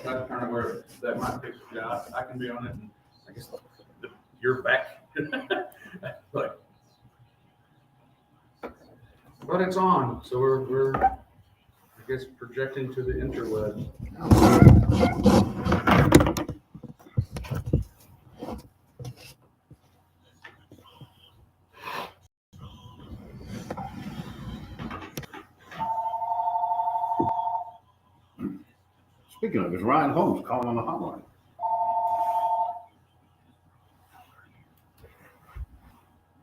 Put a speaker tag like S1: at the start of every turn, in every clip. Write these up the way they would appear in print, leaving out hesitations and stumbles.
S1: That's kind of where that might fix. Yeah, I can be on it. And I guess you're back. but it's on, so we're I guess projecting to the interwebs.
S2: Speaking of, it's Ryan Holmes calling on the hotline.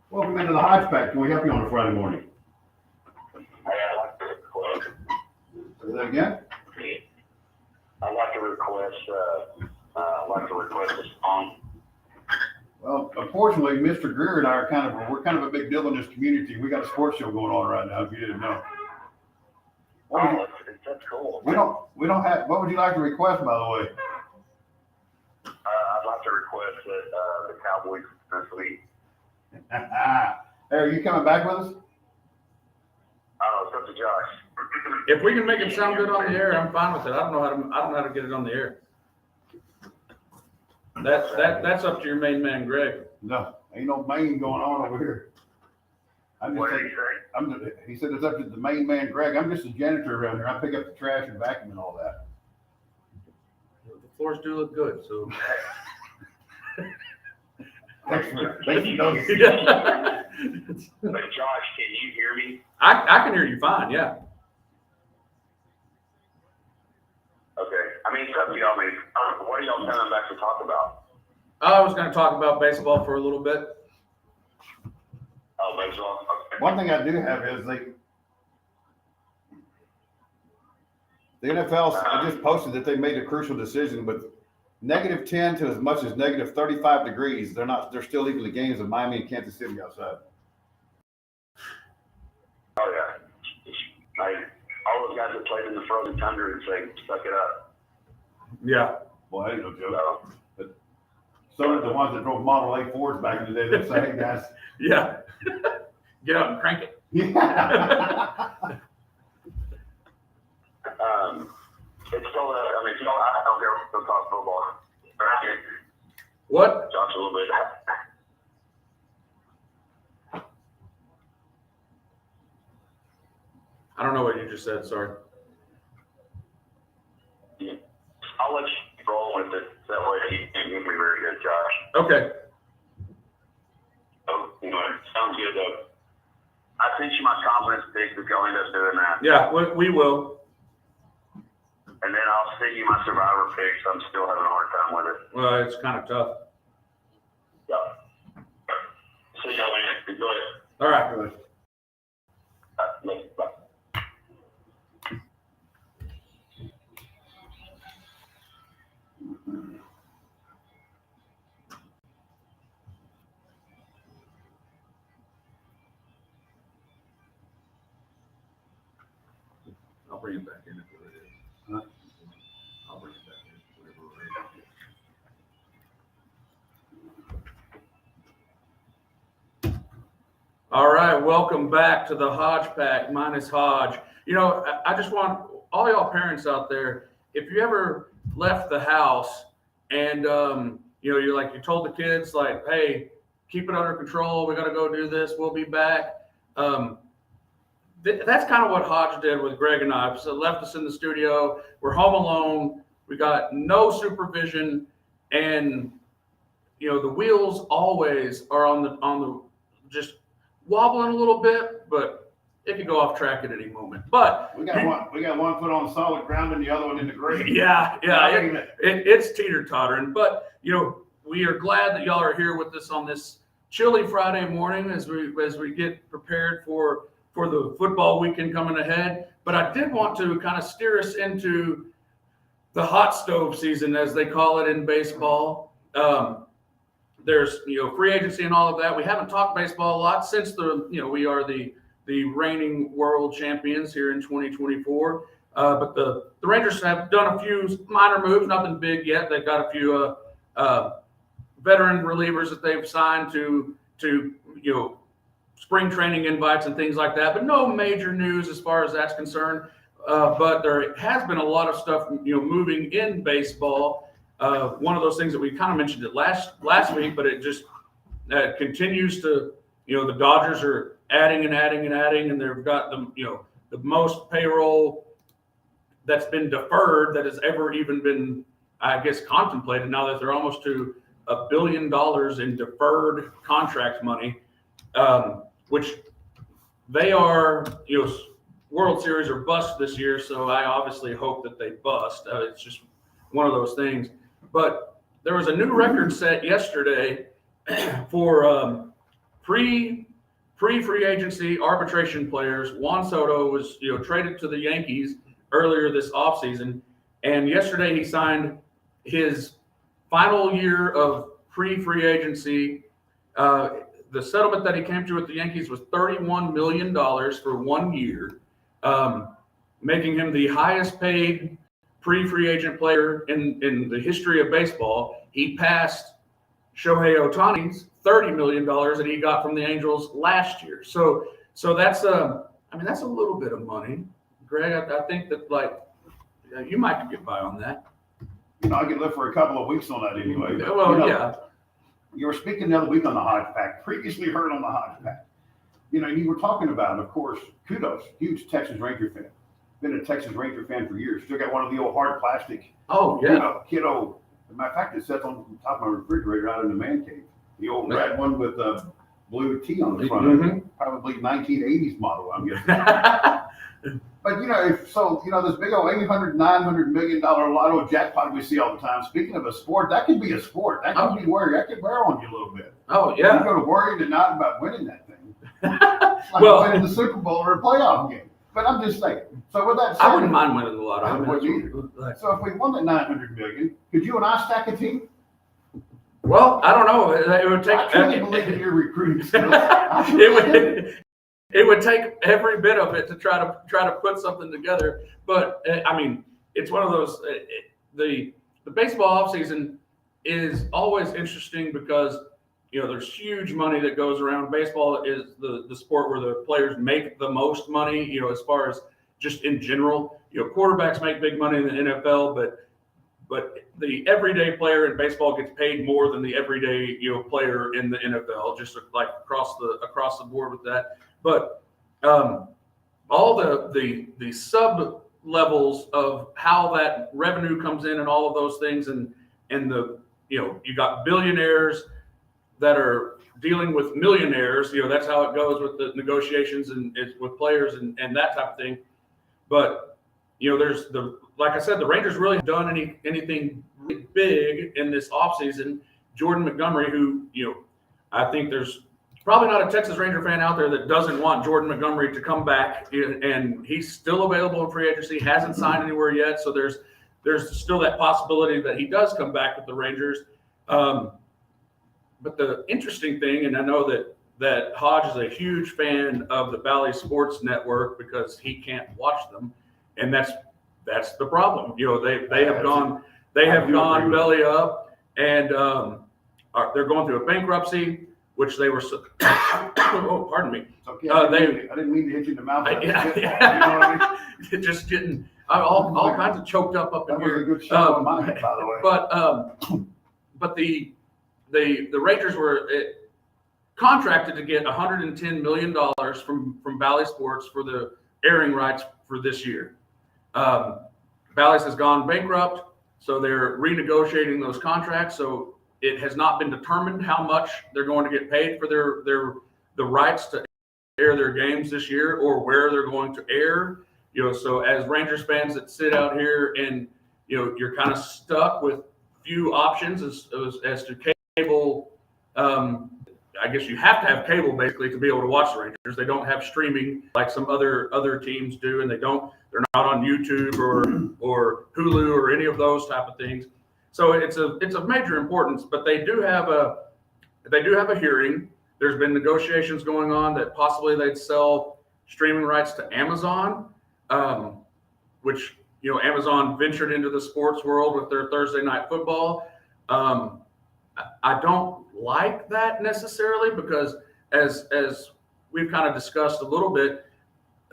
S2: Welcome into the Hodge Pack. Can we help you on a Friday morning?
S3: I'd like to request.
S2: Say that again?
S3: I'd like to request a song.
S2: Well, unfortunately, Mr. Greer and I are we're kind of a big deal in this community. We got a sports show going on right now, if you didn't know.
S3: That's cool.
S2: We don't have, what would you like to request, by the way?
S3: I'd like to request that the Cowboys this week.
S2: Hey, are you coming back with us?
S3: It's up to Josh.
S1: If we can make it sound good on the air, I'm fine with it. I don't know how to get it on the air. That's up to your main man, Greg.
S2: No, ain't no main going on over here.
S3: What did he say?
S2: He said it's up to the main man, Greg. I'm just a janitor around here. I pick up the trash and vacuum and all that.
S1: The floors do look good, so.
S2: Thanks for noticing.
S3: But Josh, can you hear me?
S1: I can hear you fine, yeah.
S3: Okay. I mean, it's up to y'all. What are y'all coming back to talk about?
S1: I was going to talk about baseball for a little bit.
S3: Oh, baseball. Okay.
S2: One thing I do have is the NFL just posted that they made a crucial decision with -10 to as much as -35 degrees. They're still legally games of Miami and Kansas City outside.
S3: Oh yeah. All those guys that played in the frozen tundra and say, suck it up.
S1: Yeah.
S2: Well, that ain't no joke.
S3: So,
S2: But so did the ones that drove Model A Fords back in the day. They say, hey guys.
S1: Yeah. Get out and crank it.
S2: Yeah.
S3: it's still, I don't care if we talk football.
S1: What?
S3: Josh a little bit.
S1: I don't know what you just said, sorry.
S3: I'll let you roll with it. That way you can give me very good, Josh.
S1: Okay.
S3: So, sounds good though. I sent you my confidence pick if y'all end up doing that.
S1: Yeah, we will.
S3: And then I'll send you my survivor pick, so I'm still having a hard time with it.
S1: Well, it's kind of tough.
S3: Yeah. See y'all later. Enjoy it.
S1: All right.
S3: Bye.
S1: I'll bring it back in if we're ready.
S2: Huh?
S1: I'll bring it back in whenever we're ready. All right, welcome back to the Hodge Pack. Mine is Hodge. I just want all y'all parents out there, if you ever left the house and you told the kids like, hey, keep it under control. We got to go do this. We'll be back. That's kind of what Hodge did with Greg and I. So left us in the studio. We're home alone. We got no supervision, and the wheels always are on the just wobbling a little bit, but it could go off track at any moment. But
S2: we got one foot on solid ground and the other one in the grave.
S1: Yeah. It's teeter-tottering. But we are glad that y'all are here with us on this chilly Friday morning as we get prepared for the football weekend coming ahead. But I did want to kind of steer us into the hot stove season, as they call it in baseball. There's free agency and all of that. We haven't talked baseball a lot since we are the reigning world champions here in 2024. But the Rangers have done a few minor moves, nothing big yet. They've got a few veteran relievers that they've signed to spring training invites and things like that, but no major news as far as that's concerned. but there has been a lot of stuff, moving in baseball. One of those things that we kind of mentioned it last week, but it just continues to, the Dodgers are adding and adding and adding, and they've got the most payroll that's been deferred that has ever even been, I guess, contemplated. Now that they're almost to $1 billion in deferred contract money, which they are, World Series or bust this year. So I obviously hope that they bust. It's just one of those things. But there was a new record set yesterday for free agency arbitration players. Juan Soto was, traded to the Yankees earlier this offseason, and yesterday he signed his final year of free agency. The settlement that he came to with the Yankees was $31 million for 1 year, making him the highest paid free agent player in the history of baseball. He passed Shohei Ohtani's $30 million that he got from the Angels last year. So that's that's a little bit of money, Greg. I think that you might get by on that.
S4: I could live for a couple of weeks on that anyway. But,
S1: yeah.
S4: You were speaking the other week on the Hodge Pack, previously heard on the Hodge Pack. You were talking about, of course, kudos, huge Texas Ranger fan. Been a Texas Ranger fan for years. Still got one of the old hard plastic.
S1: Oh, yeah.
S4: Kiddo. As a matter of fact, it sits on top of my refrigerator out in the man cave. The old red one with the blue T on the front of it. Probably 1980s model, I'm guessing. But, this big old $800, $900 million lotto jackpot we see all the time. Speaking of a sport, that could be a sport. That could be worry. That could wear on you a little bit.
S1: Oh, yeah.
S4: You go to worry tonight about winning that thing. It's like winning the Super Bowl or a playoff game. But I'm just saying. So with that said,
S1: I wouldn't mind winning the lotto.
S4: So if we won the $900 million, could you and I stack a team?
S1: Well, I don't know. It would take.
S4: I truly believe in your recruiting skills.
S1: It would take every bit of it to try to put something together. But it's one of those. The baseball offseason is always interesting because there's huge money that goes around. Baseball is the sport where the players make the most money. As far as just in general, quarterbacks make big money in the NFL, but the everyday player in baseball gets paid more than the everyday player in the NFL, just like across the board with that. But all the sub levels of how that revenue comes in and all of those things, and the you got billionaires that are dealing with millionaires. That's how it goes with the negotiations and with players and that type of thing. But there's like I said, the Rangers really haven't done anything really big in this offseason. Jordan Montgomery, who I think there's probably not a Texas Ranger fan out there that doesn't want Jordan Montgomery to come back, and he's still available in free agency, hasn't signed anywhere yet. So there's still that possibility that he does come back with the Rangers. But the interesting thing, and I know that Hodge is a huge fan of the Valley Sports Network because he can't watch them, and that's the problem. They have gone belly up, and they're going through a bankruptcy, which they were. Oh, pardon me.
S4: Okay, I didn't mean to hit you in the mouth.
S1: It just getting all kinds of choked up in here.
S4: That was a good show on my head, by the way.
S1: But the Rangers were contracted to get $110 million from Valley Sports for the airing rights for this year. Bally's has gone bankrupt, so they're renegotiating those contracts. So it has not been determined how much they're going to get paid for the rights to air their games this year or where they're going to air. So as Rangers fans that sit out here and you're kind of stuck with few options as to cable. I guess you have to have cable basically to be able to watch the Rangers. They don't have streaming like some other teams do, and they're not on YouTube or Hulu or any of those type of things. So it's of major importance, but they do have a hearing. There's been negotiations going on that possibly they'd sell streaming rights to Amazon, which Amazon ventured into the sports world with their Thursday Night Football. I don't like that necessarily because as we've kind of discussed a little bit,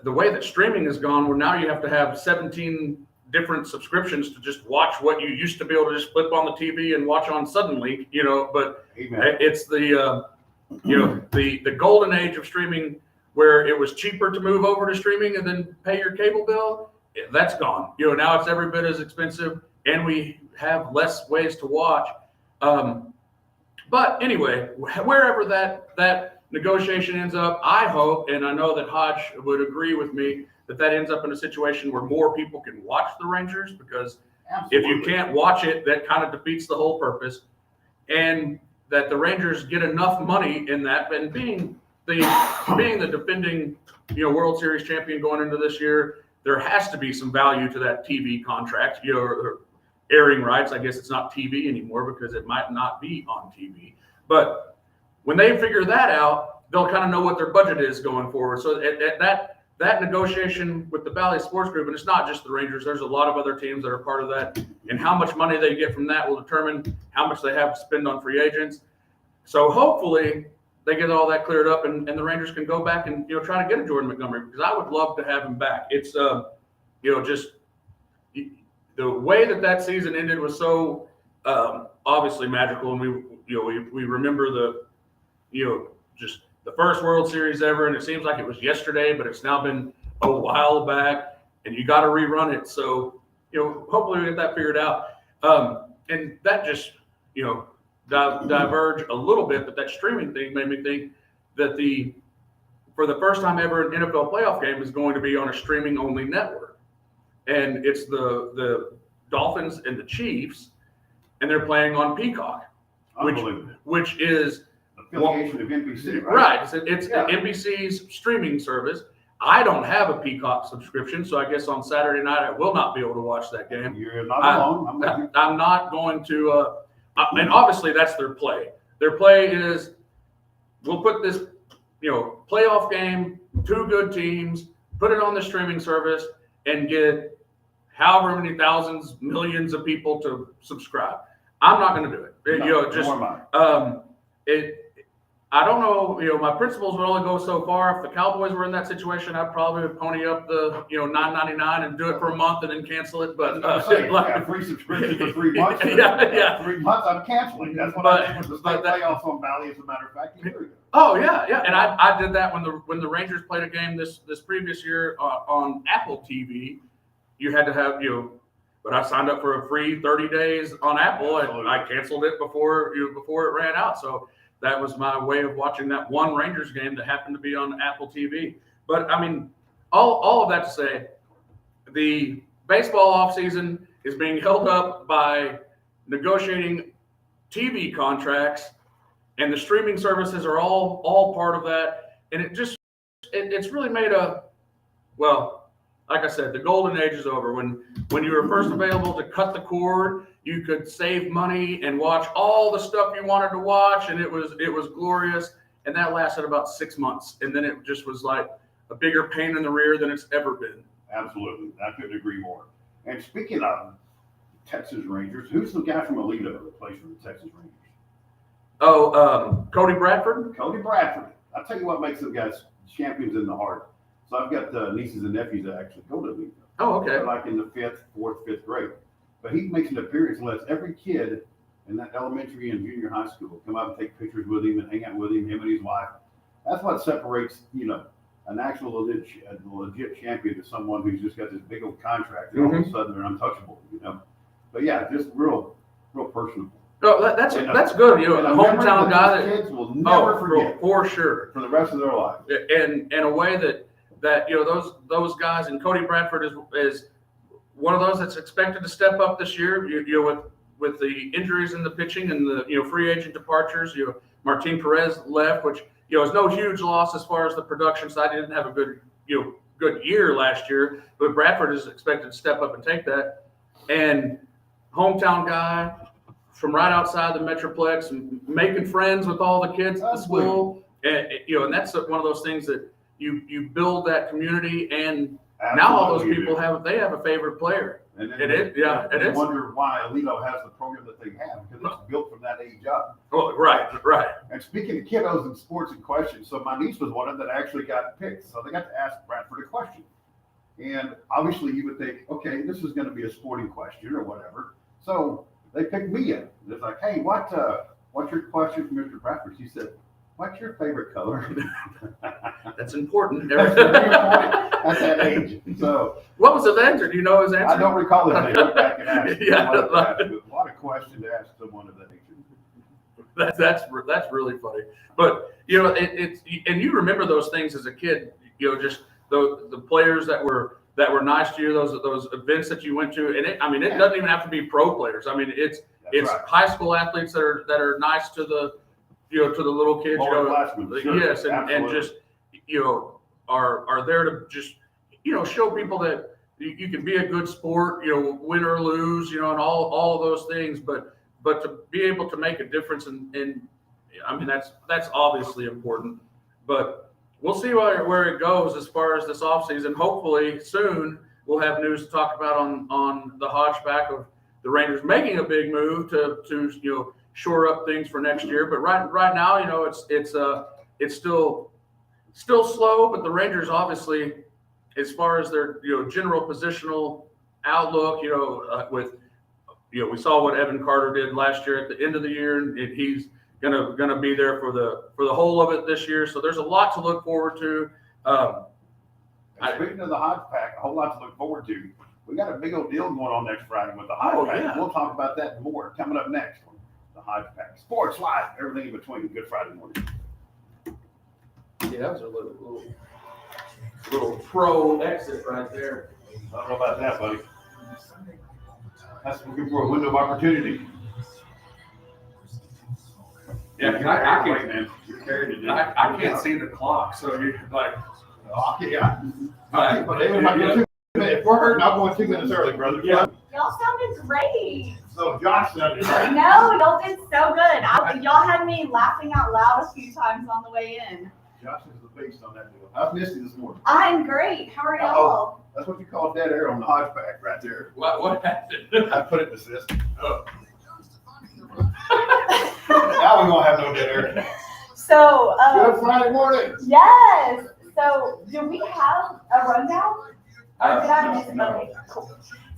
S1: the way that streaming has gone, where now you have to have 17 different subscriptions to just watch what you used to be able to just flip on the TV and watch on Suddenly, but
S4: Amen.
S1: it's the the golden age of streaming, where it was cheaper to move over to streaming and then pay your cable bill. That's gone. Now it's every bit as expensive, and we have less ways to watch. But anyway, wherever that negotiation ends up, I hope, and I know that Hodge would agree with me, that ends up in a situation where more people can watch the Rangers, because if you can't watch it, that kind of defeats the whole purpose. And that the Rangers get enough money in that, and being the defending World Series champion going into this year, there has to be some value to that TV contract, or airing rights. I guess it's not TV anymore because it might not be on TV. But when they figure that out, they'll kind of know what their budget is going forward. So at that negotiation with the Valley Sports Group, and it's not just the Rangers, there's a lot of other teams that are part of that, and how much money they get from that will determine how much they have to spend on free agents. So hopefully they get all that cleared up, and the Rangers can go back and try to get a Jordan Montgomery, because I would love to have him back. It's just the way that season ended was so obviously magical, and we remember just the first World Series ever, and it seems like it was yesterday, but it's now been a while back, and you got to rerun it. So hopefully we get that figured out, and that just diverge a little bit, but that streaming thing made me think that for the first time ever, an NFL playoff game is going to be on a streaming only network, and it's the Dolphins and the Chiefs, and they're playing on Peacock, which is
S4: affiliation of NBC,
S1: right? It's NBC's streaming service. I don't have a Peacock subscription, so I guess on Saturday night I will not be able to watch that game.
S4: You're not alone.
S1: I'm not going to. And obviously that's their play. Their play is, we'll put this, playoff game, two good teams, put it on the streaming service, and get however many thousands, millions of people to subscribe. I'm not going to do it. I don't know. My principles would only go so far. If the Cowboys were in that situation, I'd probably pony up the $9.99 and do it for a month and then cancel it. But
S4: free subscription for 3 months. 3 months, I'm canceling. That's what I did with the state playoffs on Valley, as a matter of fact.
S1: Oh yeah, and I did that when the Rangers played a game this previous year on Apple TV. You had to have but I signed up for a free 30 days on Apple, and I canceled it before it ran out. So that was my way of watching that one Rangers game that happened to be on Apple TV. But I mean, all of that to say, the baseball offseason is being held up by negotiating TV contracts, and the streaming services are all part of that. And it's really made like I said, the golden age is over. When you were first available to cut the cord, you could save money and watch all the stuff you wanted to watch, and it was glorious. And that lasted about 6 months, and then it just was like a bigger pain in the rear than it's ever been.
S4: Absolutely, I couldn't agree more. And speaking of Texas Rangers, who's the guy from Alito that plays for the Texas Rangers?
S1: Oh, Cody Bradford.
S4: Cody Bradford. I'll tell you what makes them guys champions in the heart. So I've got nieces and nephews that actually go to Alito.
S1: Oh, okay.
S4: They're like in the 4th, 5th grade. But he makes an appearance and lets every kid in that elementary and junior high school come up and take pictures with him and hang out with him and his wife. That's what separates, an actual legit champion to someone who's just got this big old contract and all of a sudden they're untouchable, But yeah, just real personable.
S1: No, that's good. A hometown guy that
S4: kids will never forget
S1: for sure
S4: for the rest of their life.
S1: And a way that those guys, and Cody Bradford is one of those that's expected to step up this year. With the injuries in the pitching and the free agent departures. Martin Perez left, which is no huge loss as far as the production side. He didn't have a good year last year, but Bradford is expected to step up and take that. And hometown guy from right outside the Metroplex, and making friends with all the kids at the school, and that's one of those things that you build that community, and now all those people have a favorite player.
S4: And then
S1: It is, yeah, it
S4: you
S1: is.
S4: wonder why Alito has the program that they have, because it's built from that age up.
S1: Oh, right.
S4: And speaking of kiddos and sports and questions, so my niece was one of them that actually got picked. So they got to ask Bradford a question. And obviously you would think, okay, this is going to be a sporting question or whatever. So they picked me up. It's like, hey, what's your question for Mr. Bradford? She said, what's your favorite color?
S1: That's important.
S4: That's very important at that age. So
S1: What was his answer? Do you know his answer?
S4: I don't recall his name. Look back and ask.
S1: Yeah.
S4: What a question to ask someone of that age.
S1: That's really funny. But it's and you remember those things as a kid. Just the players that were nice to you. Those events that you went to, and it doesn't even have to be pro players. I mean, it's
S4: right.
S1: high school athletes that are nice to the to the little kids.
S4: Lower-classmen, sure.
S1: Yes, and
S4: Absolutely.
S1: just are there to just show people that you can be a good sport, win or lose, and all of those things, but to be able to make a difference in I mean, that's obviously important, but we'll see where it goes as far as this offseason. Hopefully soon we'll have news to talk about on the Hodge Pack of the Rangers making a big move to shore up things for next year. But right now, it's still slow, but the Rangers obviously, as far as their general positional outlook, we saw what Evan Carter did last year at the end of the year, and he's gonna be there for the whole of it this year. So there's a lot to look forward to.
S4: Speaking of the Hodge Pack, a whole lot to look forward to. We got a big old deal going on next Friday with the Hodge Pack.
S1: Yeah.
S4: We'll talk about that more coming up next. The Hodge Pack, sports, live, everything in between. Good Friday morning.
S1: Yeah, that was a little pro exit right there.
S4: I don't know about that, buddy. That's looking for a window of opportunity.
S1: Yeah, I can't see the clock, so you're like,
S4: Yeah. But if we're hurting, I'll go 2 minutes early, brother.
S1: Yeah.
S5: Y'all sounded great.
S4: So Josh sounded right.
S5: No, y'all did so good. Y'all had me laughing out loud a few times on the way in.
S4: Josh is the beast on that deal. How's Misty this morning?
S5: I'm great. How are y'all?
S4: That's what you call dead air on the Hodge Pack right there.
S1: what happened?
S4: I put it in the system.
S1: Oh.
S4: Now we won't have no dead air.
S5: So,
S4: Good Friday morning.
S5: yes. So, do we have a rundown? Or did I miss it?
S1: No.
S5: Okay, cool.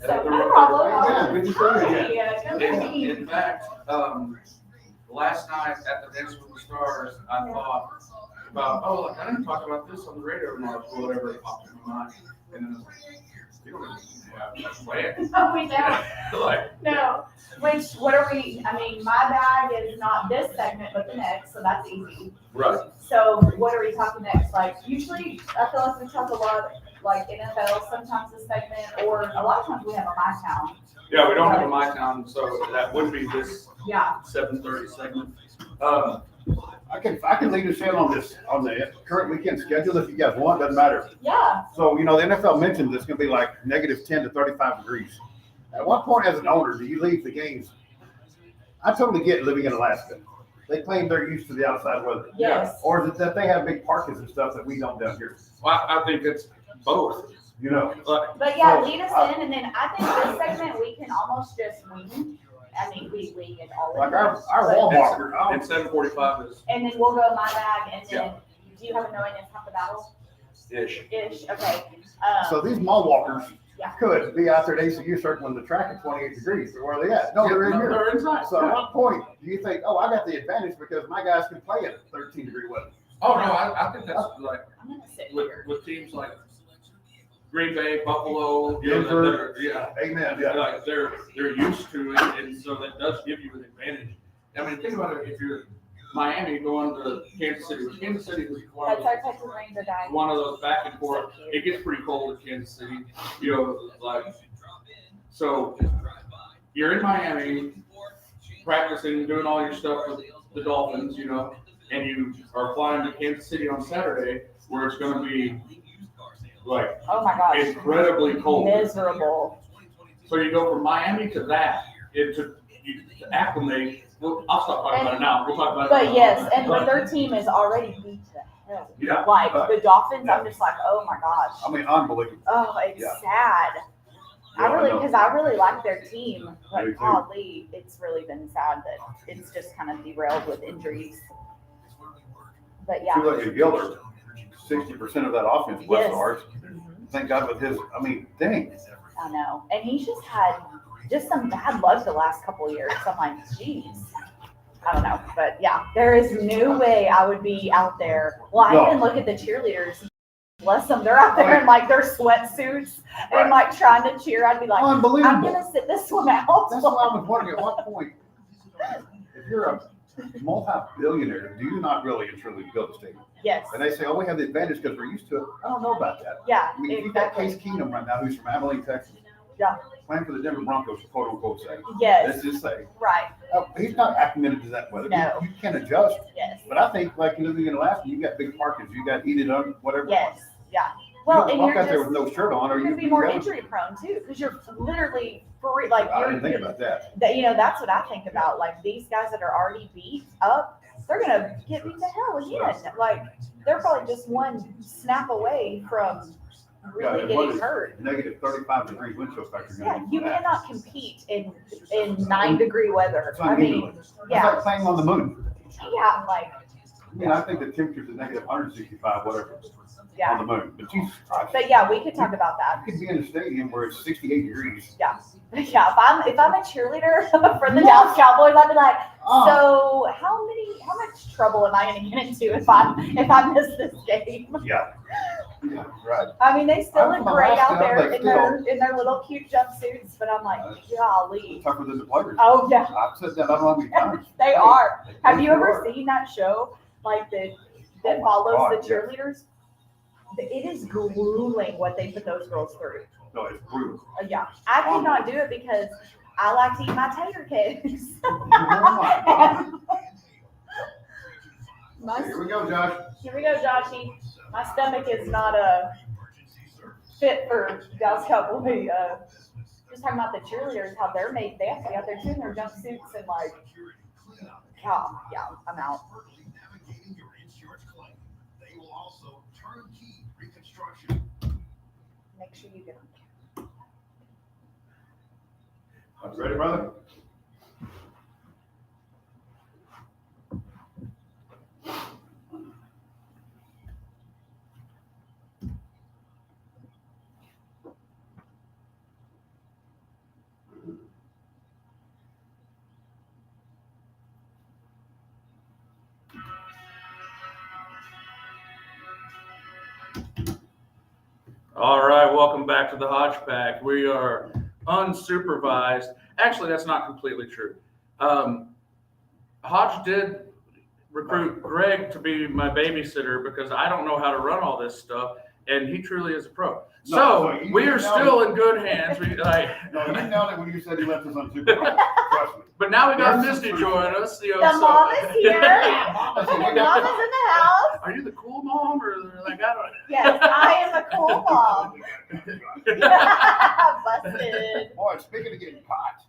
S5: So, no problem.
S4: Yeah, good to see you again.
S5: Hi, good morning.
S1: In fact, last night at the Dance with the Stars, I thought about, I didn't talk about this on the radio or whatever it popped in my mind. And then I was like, you don't even have a plan.
S5: No, we don't.
S1: Like,
S5: No. What are we? I mean, my bag is not this segment, but the next, so that's easy.
S1: right.
S5: So what are we talking next? Like usually, I feel like we talk a lot like NFL. Sometimes this segment, or a lot of times we have a My Town.
S1: Yeah, we don't have a My Town, so that would be this
S5: Yeah.
S1: 7:30 segment.
S4: I can lead us in on the current weekend schedule if you guys want. Doesn't matter.
S5: Yeah.
S4: So the NFL mentioned it's going to be like -10 to 35 degrees. At what point, as an owner, do you leave the games? I totally get living in Alaska. They claim they're used to the outside weather.
S5: Yes.
S4: Or is it that they have big parkas and stuff that we don't down here?
S1: Well, I think it's both.
S4: You know.
S5: But yeah, lead us in, and then I think this segment we can almost just wing. I mean, we wing it all.
S4: Like our
S5: But-
S4: wall walker.
S1: And 7:45 is
S5: And then we'll go my bag, and then
S1: Yeah.
S5: do you have a knowing it's half the battle?
S1: ish.
S5: Ish. Okay.
S4: So these mall walkers
S5: Yeah.
S4: could be out there at ACU circling the track at 28 degrees. Where are they at? No, they're in here.
S1: They're inside.
S4: So at what point do you think, oh, I got the advantage because my guys can play at 13-degree weather?
S1: Oh, no, I think that's like
S5: I'm gonna sit
S1: with
S5: here.
S1: teams like Green Bay, Buffalo,
S4: Denver.
S1: yeah.
S4: Amen. Yeah.
S1: Like they're used to it, and so that does give you an advantage. I mean, think about it. If you're Miami going to Kansas City, Kansas City is
S5: That's our Texas Ranger guy.
S1: one of those back and forth. It gets pretty cold in Kansas City, so you're in Miami practicing, doing all your stuff with the Dolphins, and you are flying to Kansas City on Saturday, where it's going to be like
S5: Oh my gosh.
S1: incredibly cold.
S5: Miserable.
S1: So you go from Miami to that, to acclimate. I'll stop talking about it now. We'll talk about it.
S5: But yes, and but their team is already beat to hell.
S1: Yeah.
S5: Like the Dolphins, I'm just like, oh my gosh.
S4: I mean, unbelievable.
S5: Oh, it's
S4: Yeah.
S5: sad. I really,
S2: know.
S5: because I really like their team,
S2: Me
S5: but
S2: too.
S5: golly, it's really been sad that it's just kind of derailed with injuries. But yeah.
S2: Tula and Giller, 60% of that offense was
S5: Yes.
S2: ours.
S5: Mhm.
S2: Thank God with his, I mean, dang.
S5: I know. And he's just had just some bad luck the last couple of years. I'm like, geez. I don't know. But yeah, there is no way I would be out there. Well, I
S2: No.
S5: even look at the cheerleaders. Bless them. They're out there in like their sweatsuits and like trying to cheer. I'd be like, I'm
S2: Unbelievable.
S5: going to sit this one out.
S2: That's why I was wondering at what point, if you're a multi-billionaire, do you not really and truly build a stadium?
S5: Yes.
S2: And they say, oh, we have the advantage because we're used to it. I don't know about that.
S5: Yeah,
S2: I mean, if you've got
S5: exactly.
S2: Case Keenum right now, who's from Abilene, Texas,
S5: Yeah.
S2: playing for the Denver Broncos, quote unquote, say.
S5: Yes.
S2: Let's just say,
S5: Right.
S2: he's not acclimated to that weather.
S5: No.
S2: You can adjust.
S5: Yes.
S2: But I think, like, you know, in Alaska, you got big parkers, you got heated up, whatever.
S5: Yes. Yeah.
S2: You
S5: Well,
S2: don't
S5: and
S2: walk
S5: you're
S2: out there
S5: just,
S2: with no shirt on, or
S5: you're
S2: you
S5: gonna be more
S2: go-
S5: injury prone too, because you're literally free. Like
S2: I
S5: you're,
S2: didn't think about that.
S5: that, you know, that's what I think about. Like these guys that are already beat up, they're gonna get beat to hell again. Like they're probably just one snap away from really
S2: Yeah, what
S5: getting
S2: is
S5: hurt.
S2: negative 35 degree wind chill factor.
S5: Yeah,
S2: gonna
S5: you
S2: do that?
S5: cannot compete in 9-degree weather.
S2: It's
S5: I mean,
S2: unhuman. It's
S5: yeah,
S2: like playing on the moon.
S5: yeah, like
S2: I mean, I think the temperature's a negative 165, whatever,
S5: yeah.
S2: on the moon. But Jesus Christ,
S5: But yeah, we could talk about that.
S2: you could be in a stadium where it's 68 degrees.
S5: Yeah, yeah. If I'm a cheerleader for the Dallas Cowboys, I'd be like,
S2: Oh,
S5: so how much trouble am I going to get into if I miss this game?
S2: yeah. Yeah, right.
S5: I mean, they still
S2: I'm
S5: look
S2: from
S5: great
S2: Alaska,
S5: out there
S2: but
S5: in their little cute jumpsuits, but I'm like, golly.
S2: Tougher than the players.
S5: Oh yeah,
S2: I've said that I don't know how many times.
S5: they
S2: Hey,
S5: are. Have you
S2: they
S5: ever
S2: are.
S5: seen that show like that
S2: Oh my
S5: follows
S2: God,
S5: the
S2: yes.
S5: cheerleaders? It is grueling what they put those girls through.
S2: No, it's brutal.
S5: Yeah, I cannot do it because I like to eat my tater cakes.
S2: Here we go, Josh.
S5: Here we go, Joshy. My stomach is not fit for Dallas Cowboy. Just talking about the cheerleaders, how they're made. They have to be out there too in their jumpsuits and like, yeah, I'm out. Make sure you get them.
S2: Ready, brother?
S1: All right, welcome back to the Hodge Pack. We are unsupervised. Actually, that's not completely true. Hodge did recruit Greg to be my babysitter because I don't know how to run all this stuff, and he truly is a pro.
S2: No,
S1: So
S2: you
S1: we are
S2: nailed
S1: still in good hands.
S2: No, you nailed it when you said you left us unsupervised. Trust me.
S1: But now we got
S2: There's
S1: Misty
S2: some
S1: joining us. You know,
S5: The
S1: so-
S5: mom is here.
S2: Mama's
S5: The
S2: here.
S5: mom is in the house.
S1: Are you the cool mom or like I don't?
S5: Yes, I am a cool mom. Busted.
S2: Boy, speaking of getting caught,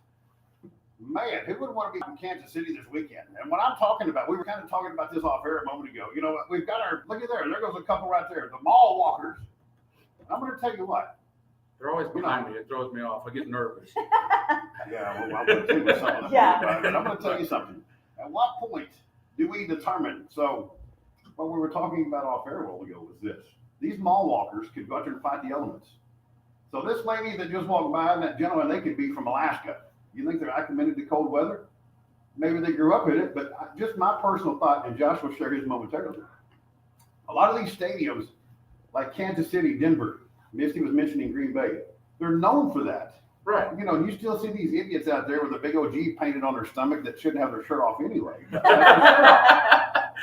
S2: man, who wouldn't want to be in Kansas City this weekend? And what I'm talking about, we were kind of talking about this off air a moment ago. You know what? We've got our, look at there goes a couple right there, the mall walkers. And I'm going to tell you what.
S1: They're always behind me. It throws me off. I get nervous.
S2: Yeah, well, I'm going to tell you something.
S5: Yeah.
S2: But I'm going to tell you something. At what point do we determine? So, what we were talking about off air a while ago was this. These mall walkers could go out there and fight the elements. So this lady that just walked by and that gentleman, they could be from Alaska. You think they're acclimated to cold weather? Maybe they grew up in it, but just my personal thought, and Josh will share his momentarily. A lot of these stadiums, like Kansas City, Denver, Misty was mentioning Green Bay, they're known for that.
S1: Right.
S2: You know, you still see these idiots out there with a big OG painted on their stomach that shouldn't have their shirt off anyway.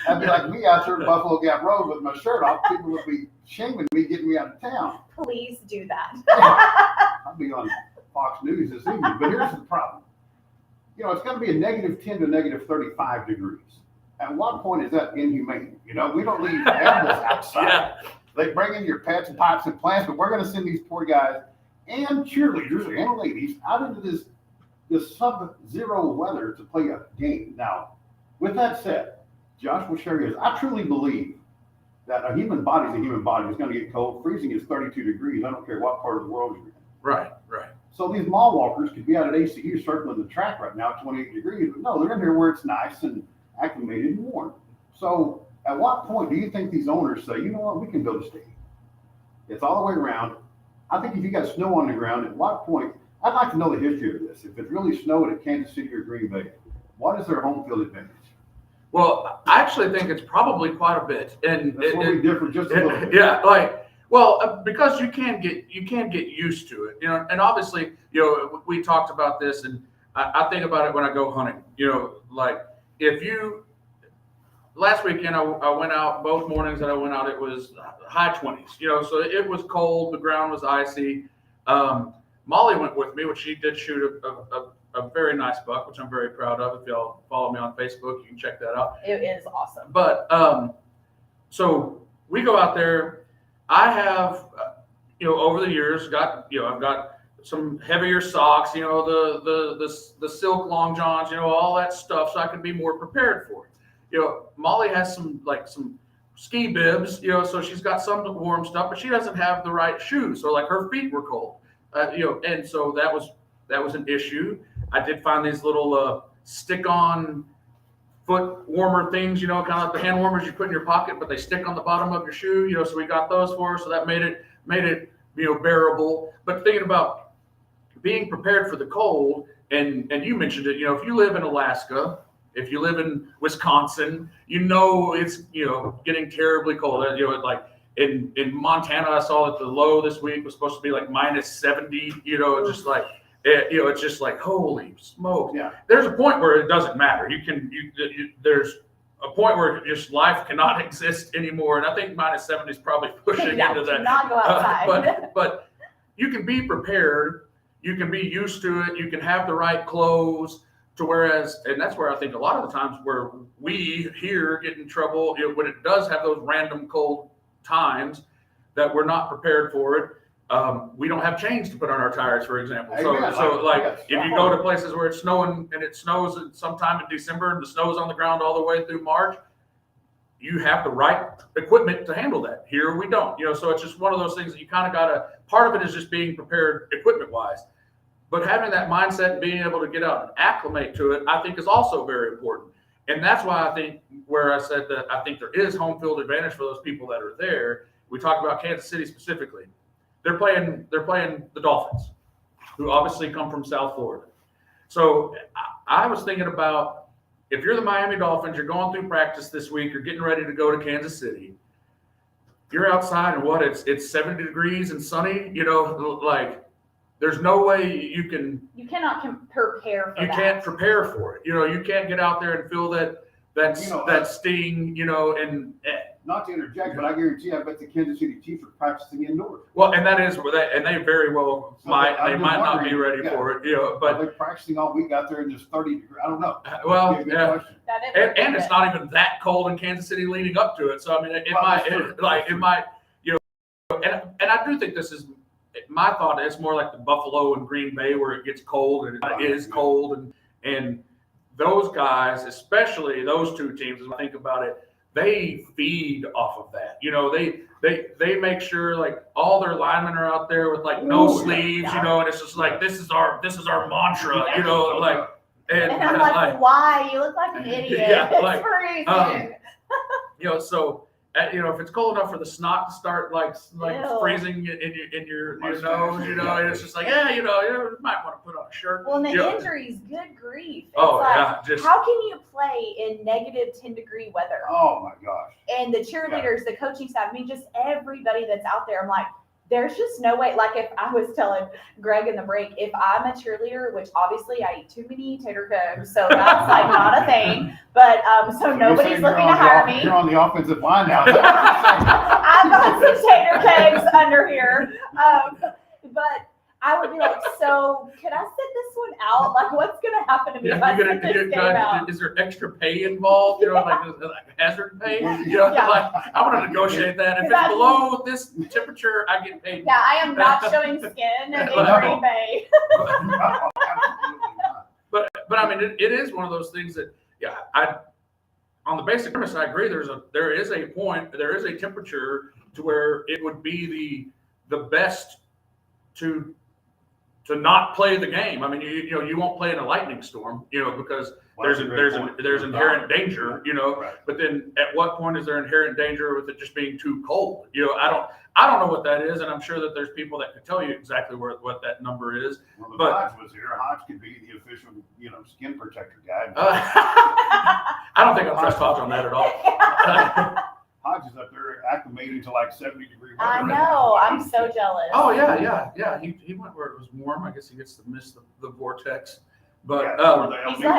S2: That'd be like me out there at Buffalo Gap Road with my shirt off. People would be shaming me, getting me out of town.
S5: Please do that.
S2: I'll be on Fox News this evening. But here's the problem. You know, it's going to be a negative 10 to negative 35 degrees. At what point is that inhumane? You know, we don't leave animals outside.
S1: Yeah.
S2: They bring in your pets and pots and plants, but we're going to send these poor guys and cheerleaders and ladies out into this sub-zero weather to play a game. Now, with that said, Josh will share his. I truly believe that a human body is a human body. It's going to get cold. Freezing is 32 degrees. I don't care what part of the world you're in.
S1: Right. Right.
S2: So these mall walkers could be out at ACU circling the track right now at 28 degrees, but no, they're in here where it's nice and acclimated and warm. So at what point do you think these owners say, you know what, we can build a stadium? It's all the way around. I think if you got snow on the ground, at what point, I'd like to know the history of this. If it really snowed at Kansas City or Green Bay, what is their home field advantage?
S1: Well, I actually think it's probably quite a bit, and
S2: That's where we differ just a little bit.
S1: yeah, like, well, because you can get used to it, and obviously, we talked about this, and I think about it when I go hunting, like last weekend I went out, both mornings that I went out, it was high 20s, so it was cold, the ground was icy. Molly went with me, which she did shoot a very nice buck, which I'm very proud of. If y'all follow me on Facebook, you can check that out.
S5: It is awesome.
S1: But so we go out there. I have, over the years, I've got some heavier socks, the silk long johns, all that stuff, so I can be more prepared for it. Molly has some ski bibs, so she's got some warm stuff, but she doesn't have the right shoes, so like her feet were cold, and so that was an issue. I did find these little stick-on foot warmer things, kind of like the hand warmers you put in your pocket, but they stick on the bottom of your shoe, so we got those for her, so that made it bearable. But thinking about being prepared for the cold, and you mentioned it, if you live in Alaska, if you live in Wisconsin, it's getting terribly cold. Like in Montana, I saw that the low this week was supposed to be like -70. Just like it's just like holy smoke.
S2: Yeah.
S1: There's a point where it doesn't matter. There's a point where just life cannot exist anymore, and I think -70 is probably pushing into that.
S5: Not go outside.
S1: But you can be prepared. You can be used to it. You can have the right clothes. And that's where I think a lot of the times where we here get in trouble, when it does have those random cold times that we're not prepared for it. We don't have chains to put on our tires, for example. If you go to places where it's snowing and it snows sometime in December and the snow's on the ground all the way through March, you have the right equipment to handle that. Here we don't, so it's just one of those things that you kind of part of it is just being prepared equipment wise. But having that mindset and being able to get out and acclimate to it, I think is also very important. And that's why I think where I said that I think there is home field advantage for those people that are there. We talk about Kansas City specifically. They're playing the Dolphins, who obviously come from South Florida. So I was thinking about, if you're the Miami Dolphins, you're going through practice this week, you're getting ready to go to Kansas City. You're outside and it's 70 degrees and sunny, there's no way you
S5: cannot prepare for that.
S1: You can't prepare for it. You can't get out there and feel that sting, and
S2: Not to interject, but I guarantee I bet the Kansas City Chiefs are practicing indoors.
S1: well, and they very well might not be ready for it, but
S2: they're practicing all week out there in this 30 degree. I don't know.
S1: Well,
S2: That'd be a good
S1: yeah.
S2: question.
S1: and it's not even that cold in Kansas City leading up to it. So I mean, it might, and I do think this is. My thought is more like the Buffalo and Green Bay, where it gets cold and it is cold, and those guys, especially those two teams, as I think about it, they feed off of that. They make sure like all their linemen are out there with like no sleeves, and it's just like this is our mantra,
S5: And I'm like, why? You look like an idiot.
S1: Yeah,
S5: it's freezing.
S1: So. If it's cold enough for the snot to start like
S5: Ew.
S1: freezing in your nose, and it's just like, you might want to put on a shirt.
S5: Well, and the injuries, good grief. It's how can you play in -10-degree weather?
S2: Oh my gosh.
S5: And the cheerleaders, the coaching staff, just everybody that's out there, I'm like, there's just no way. Like if I was telling Greg in the break, if I'm a cheerleader, which obviously I eat too many tater cokes, so that's like not a thing. But so nobody's looking to hire me.
S2: You're on the offensive line now.
S5: I've got some tater cakes under here. But I would be like, so could I sit this one out? Like, what's going to happen to me if I sit this game out?
S1: Is there extra pay involved? Like hazard pay? Like I want to negotiate that. If it's below this temperature, I get paid.
S5: Yeah, I am not showing skin in Green Bay.
S1: But I mean, it is one of those things that, on the basic premise, I agree. There is a point, there is a temperature to where it would be the best to to not play the game. I mean, you won't play in a lightning storm, because there's inherent danger,
S2: Right.
S1: But then at what point is there inherent danger with it just being too cold? I don't know what that is, and I'm sure that there's people that could tell you exactly what that number is.
S2: Well, the
S1: But-
S2: Hodge was here. Hodge could be the official, skin protector guy.
S1: I don't think I'll trust Hodge on that at all.
S2: Hodge is up there acclimating to like 70-degree weather.
S5: I know. I'm so jealous.
S1: Oh yeah. He went where it was warm. I guess he gets to miss the vortex. But
S2: Yeah, or the El
S5: He's
S2: Nino.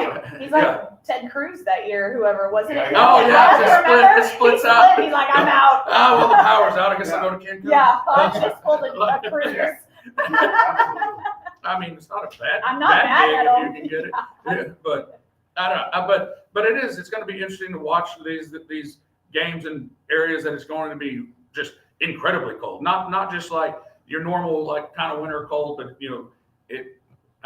S5: like
S1: Yeah.
S5: Ted Cruz that year, whoever wasn't it?
S2: Yeah,
S1: Oh, yeah,
S5: Remember?
S1: it splits
S5: He
S1: out.
S5: He's like, I'm out.
S1: oh well, the power's out. I guess I'll go to Cancun.
S5: Yeah, Hodge just pulled a Cruz.
S2: Absolutely.
S1: I mean, it's not a bad.
S5: I'm not mad
S1: gig
S5: at
S1: if
S5: him.
S1: you can get it. Yeah, but I don't know. But it is. It's going to be interesting to watch these games in areas that it's going to be just incredibly cold. Not just like your normal like kind of winter cold, but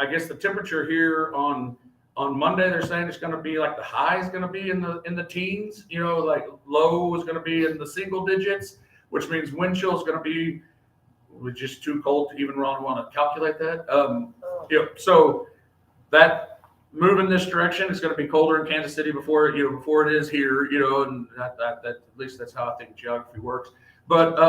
S1: I guess the temperature here on Monday they're saying it's going to be like the high is going to be in the teens. Like low is going to be in the single digits, which means wind chill is going to be just too cold to even really want to calculate that. So that moving this direction is going to be colder in Kansas City before it is here. And that at least that's how I think geography works. But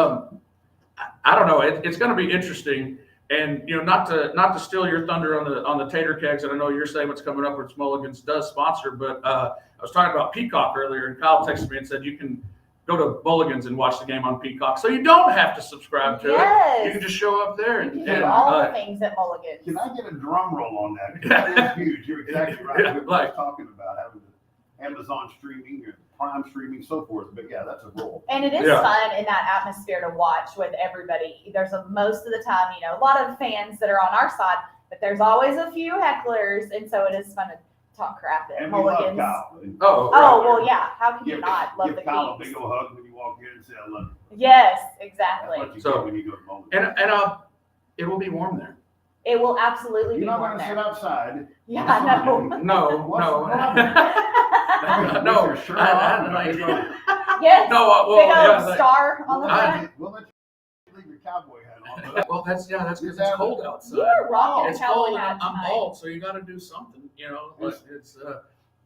S1: I don't know. It's going to be interesting. And not to steal your thunder on the tater kegs, and I know you're saying what's coming up, which Mulligan's does sponsor. But I was talking about Peacock earlier, and Kyle texted me and said you can go to Mulligan's and watch the game on Peacock, so you don't have to subscribe to it. You can just show up there
S5: You
S1: and
S5: can do all the things at Mulligan's.
S2: Can I get a drum roll on that? Because that is huge. You're exactly right.
S1: Yeah,
S2: We were just talking about having the Amazon streaming, or Prime streaming, so forth. But yeah, that's a roll.
S5: And it is
S1: Yeah.
S5: fun in that atmosphere to watch with everybody. There's most of the time, a lot of fans that are on our side, but there's always a few hecklers, and so it is fun to talk crap at
S2: And we love
S5: Mulligan's.
S2: Kyle. And
S1: Oh,
S5: Oh, well, yeah. How can you
S2: give,
S5: not love
S2: give
S5: the
S2: Kyle a
S5: Kings?
S2: big old hug when you walk in and say, I love you.
S5: Yes,
S2: That's
S5: exactly.
S2: what you
S1: So-
S2: get when you go to Mulligan's.
S1: and it will be warm there.
S5: It will absolutely
S2: You're
S5: be
S2: not
S5: warm
S2: going to sit
S5: there.
S2: outside.
S5: Yeah, I know.
S1: No,
S2: What's
S1: no,
S2: the problem?
S1: no.
S2: With your shirt on, and
S1: I-
S2: big old-
S5: Yes.
S1: No,
S5: Big
S1: well,
S5: old
S1: yeah,
S5: star on the
S2: We'll let
S5: front.
S2: you- we'll let you leave your cowboy hat on. but
S1: well, that's because it's cold outside.
S5: You're rocking a
S1: It's
S5: cowboy
S1: cold,
S5: hat
S1: and I'm
S5: tonight.
S1: bald, so you got to do something. Like it's.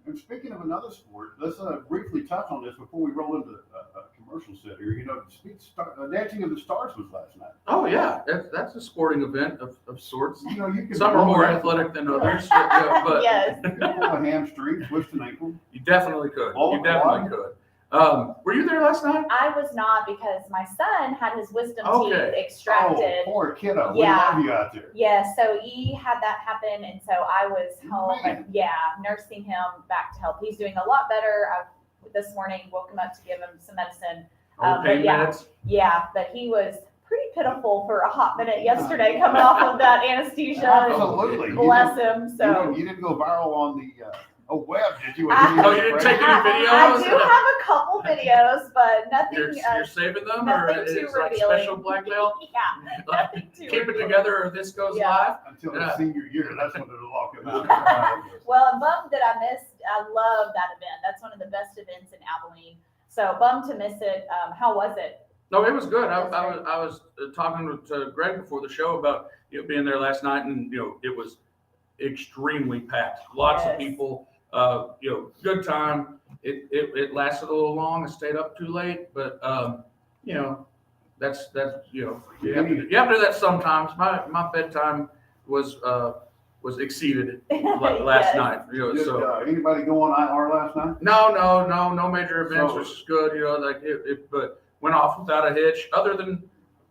S2: And speaking of another sport, let's briefly touch on this before we roll into a commercial set here. Dancing of the Stars was last night.
S1: Oh yeah, that's a sporting event of sorts.
S2: You can
S1: Some are more athletic than others, but
S5: Yes.
S2: You can pull a hamstring, twist an ankle.
S1: you definitely could.
S2: Oh,
S1: You definitely could. Were you there last night?
S5: I was not because my son had his wisdom
S1: Okay.
S5: teeth extracted.
S2: Oh, poor kiddo.
S5: Yeah.
S2: We love you out there.
S5: Yeah, so he had that happen, and so I was home,
S2: Man.
S5: and nursing him back to health. He's doing a lot better. This morning woke him up to give him some medicine.
S1: Or
S5: But
S1: pain
S5: yeah.
S1: meds?
S5: Yeah, but he was pretty pitiful for a hot minute yesterday coming off of that anesthesia.
S2: Absolutely.
S5: Bless him. So
S2: You didn't go viral on the web, did you?
S5: Oh,
S1: you didn't take any
S5: I
S1: videos?
S5: do have a couple videos, but nothing.
S1: You're saving them, or
S5: nothing too
S1: it's like
S5: revealing.
S1: special blackmail?
S5: Yeah,
S1: Like,
S5: nothing too
S1: keep it
S5: revealing.
S1: together, or this goes
S5: Yeah.
S1: live.
S2: Until
S1: Yeah.
S2: the senior year, that's when it'll lock him out.
S5: Well, I'm bummed that I missed. I love that event. That's one of the best events in Abilene. So bummed to miss it. How was it?
S1: No, it was good. I was talking to Greg before the show about being there last night, and it was extremely packed. Lots of
S5: Yes.
S1: people. Good time. It lasted a little long. I stayed up too late, but that's you have to do that sometimes. My bedtime was exceeded last
S5: Yes.
S1: night.
S2: Did
S1: So
S2: anybody go on IR last night?
S1: no major events,
S2: So-
S1: which is good. But went off without a hitch. Other than,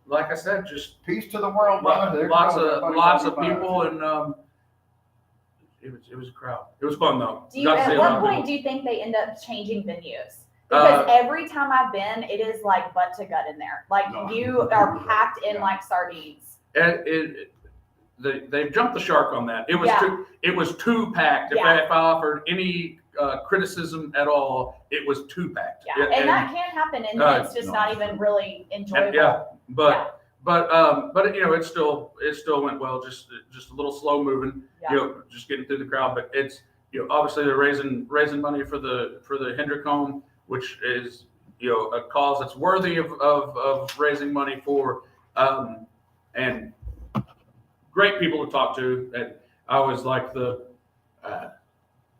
S1: like I said, just
S2: Peace to the world, brother.
S1: lots
S2: Everybody's
S1: of
S2: fine.
S1: people, and it was a crowd. It was fun though.
S5: Do you,
S1: Got to see
S5: at
S1: a lot
S5: what
S1: of
S5: point
S1: people.
S5: do you think they end up changing venues? Because every time I've been, it is like butt to gut in there. Like
S2: No.
S5: you are packed in
S2: Yeah.
S5: like sardines.
S1: And they jumped the shark on that. It was
S5: Yeah.
S1: too packed. If
S5: Yeah.
S1: I offered any criticism at all, it was too packed.
S5: Yeah, and that can happen, and it's just
S2: no.
S5: not even really enjoyable.
S1: Yeah, but it still went well. Just a little slow moving.
S5: Yeah.
S1: Just getting through the crowd. But it's obviously they're raising money for the Hendrick Home, which is a cause that's worthy of raising money for. And great people to talk to. And I always like the,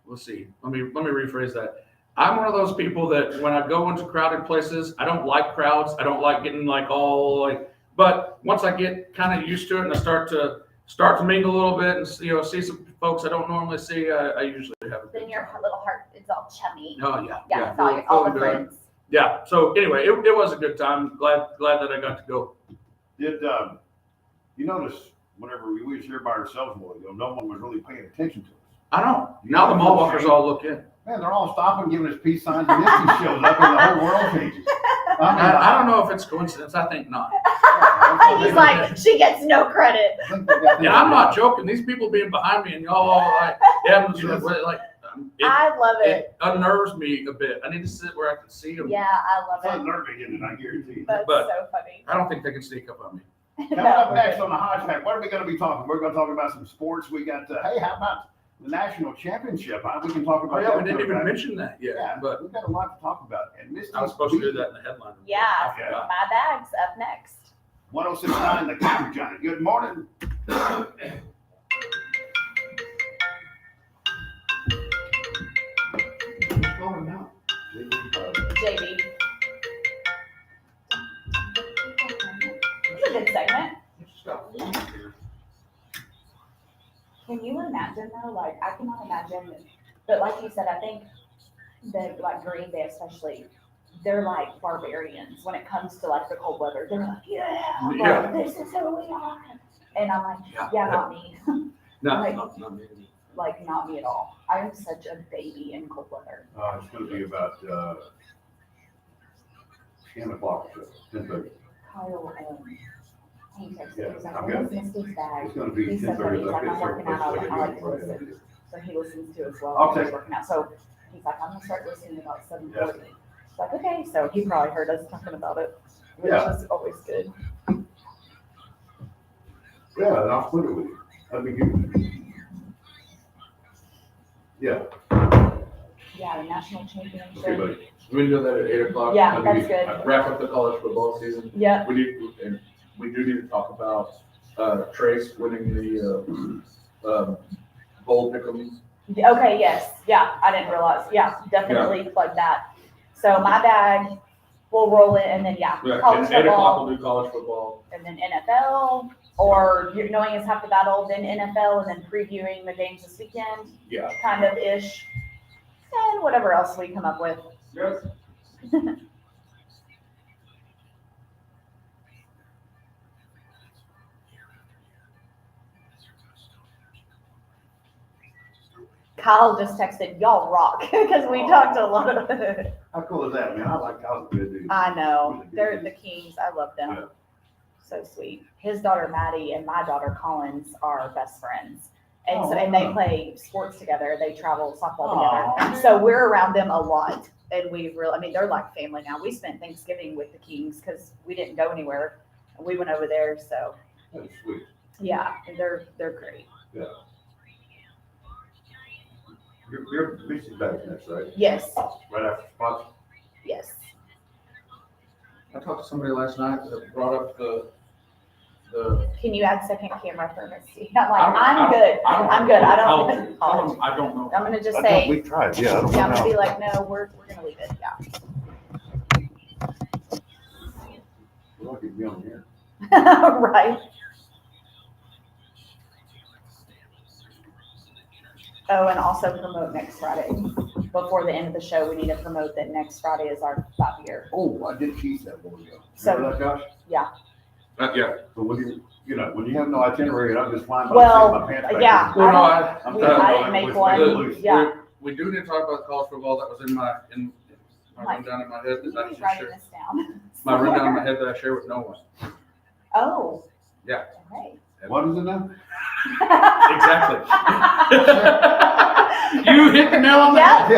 S1: let's see, let me rephrase that. I'm one of those people that when I go into crowded places, I don't like crowds. I don't like getting like all like, but once I get kind of used to it and I start to mingle a little bit and see some folks I don't normally see, I usually have a good
S5: Then your
S1: time.
S5: little heart is all chummy.
S1: Oh yeah.
S5: Yeah, it's all the
S1: feeling good.
S5: friends.
S1: Yeah. So anyway, it was a good time. Glad that I got to go.
S2: Did you notice whenever we was here by ourselves a while ago, no one was really paying attention to us?
S1: I know. Now the mall walkers all look in.
S2: Man, they're all stopping, giving us peace signs, and this just shows up, and the whole world changes.
S1: I don't know if it's coincidence. I think not.
S5: He's like, she gets no credit.
S1: Yeah, I'm not joking. These people being behind me and y'all all like, yeah,
S5: I love it.
S1: it unnerves me a bit. I need to sit where I can see them.
S5: Yeah, I love
S2: It's
S5: it.
S2: unnerving, isn't it? I guarantee you.
S5: That's
S1: But-
S5: so funny.
S1: I don't think they can sneak up on me.
S2: Coming up next on the Hodge Pack, what are we going to be talking? We're going to talk about some sports. We got, hey, how about the national championship? We can talk about
S1: Oh yeah,
S2: that.
S1: we didn't
S2: too,
S1: even
S2: right?
S1: mention that yet.
S2: Yeah,
S1: But
S2: we've got a lot to talk about. And Misty
S1: I was supposed to do that in the headline.
S5: Yeah,
S1: I forgot.
S5: my bag's up next.
S2: 1069, the Country Giant. Good morning.
S5: JB. It's a good segment. Can you imagine though? Like, I cannot imagine, but like you said, I think that like Green Bay especially, they're like barbarians when it comes to like the cold weather. They're like, yeah, like, this is who we are. And I'm like, yeah, not me.
S1: No,
S5: Like-
S1: not me.
S5: Like, not me at all. I am such a baby in cold weather.
S2: It's going to be about 10 o'clock, 10:30.
S5: Kyle, he texted me,
S2: Yeah,
S5: he's like,
S2: I'm
S5: where's
S2: good.
S5: Misty's bag?
S2: It's going to be
S5: He's so
S2: 10:30.
S5: funny. He's like, I'm working out. I like to listen. So he listens to as well. He's working out. So he's like, I'm gonna start listening about 7:40. It's like, okay. So he probably heard us talking about it, which
S2: Yeah.
S5: is always good.
S2: Yeah, and I'll split it with you. That'd be good. Yeah.
S5: Yeah, the national championship.
S2: Okay, buddy.
S1: We do that at 8 o'clock.
S5: Yeah, that's good.
S1: Wrap up the college football season.
S5: Yeah.
S1: We do need to talk about Trace winning the bowl pick'em.
S5: Okay. Yes. Yeah. I didn't realize. Yeah. Definitely plug that. So my bag will roll in, and then college
S1: At 8 o'clock
S5: football,
S1: we'll do college football.
S5: and then NFL, or knowing it's half the battle, then NFL, and then previewing the games this weekend.
S1: Yeah.
S5: Kind of ish, and whatever else we come up with.
S1: Yes.
S5: Kyle just texted, y'all rock, because we talked a lot of it.
S2: How cool is that, man? I like Kyle's a good dude.
S5: I know, they're the Kings, I love them.
S2: Yeah.
S5: So sweet. His daughter Maddie and my daughter Collins are best friends. And
S2: Oh,
S5: so, and they
S2: wow.
S5: play sports together, they travel softball
S2: Aw.
S5: together. So we're around them a lot, and we've really, I mean, they're like family now. We spent Thanksgiving with the Kings, because we didn't go anywhere. We went over there, so,
S2: That's sweet.
S5: yeah, and they're great.
S2: Your Misty's back next, right?
S5: Yes,
S2: Right after spots.
S5: yes.
S1: I talked to somebody last night that brought up the
S5: Can you add second camera for Misty? I'm like, I'm good. I'm good. I don't.
S1: I don't know.
S5: I'm gonna just say,
S2: We tried, yeah. I don't
S5: yeah, I'm
S2: know.
S5: gonna be like, no, we're gonna leave it. Yeah.
S2: We're lucky to be on here.
S5: Right. Oh, and also promote next Friday. Before the end of the show, we need to promote that next Friday is our 5-year.
S2: Oh, I did cheese that one ago.
S5: So-
S2: Remember that, Josh?
S5: Yeah.
S1: Yeah.
S2: So when when you have no itinerary and I'm just flying by
S5: Well,
S2: the seat of my pants back
S5: yeah.
S2: there.
S1: Well, no,
S2: I'm
S5: We-
S2: telling you,
S5: I didn't make
S2: was
S5: one.
S2: loose.
S5: Yeah.
S1: We do need to talk about college football. That was in my
S5: Mike,
S1: rundown in my head that I
S5: Who's
S1: should
S5: writing
S1: share.
S5: this down?
S1: My rundown in my head that I share with no one.
S5: Oh.
S1: Yeah.
S5: Okay.
S2: What is it now?
S1: Exactly. You hit the nail on the
S5: Yeah.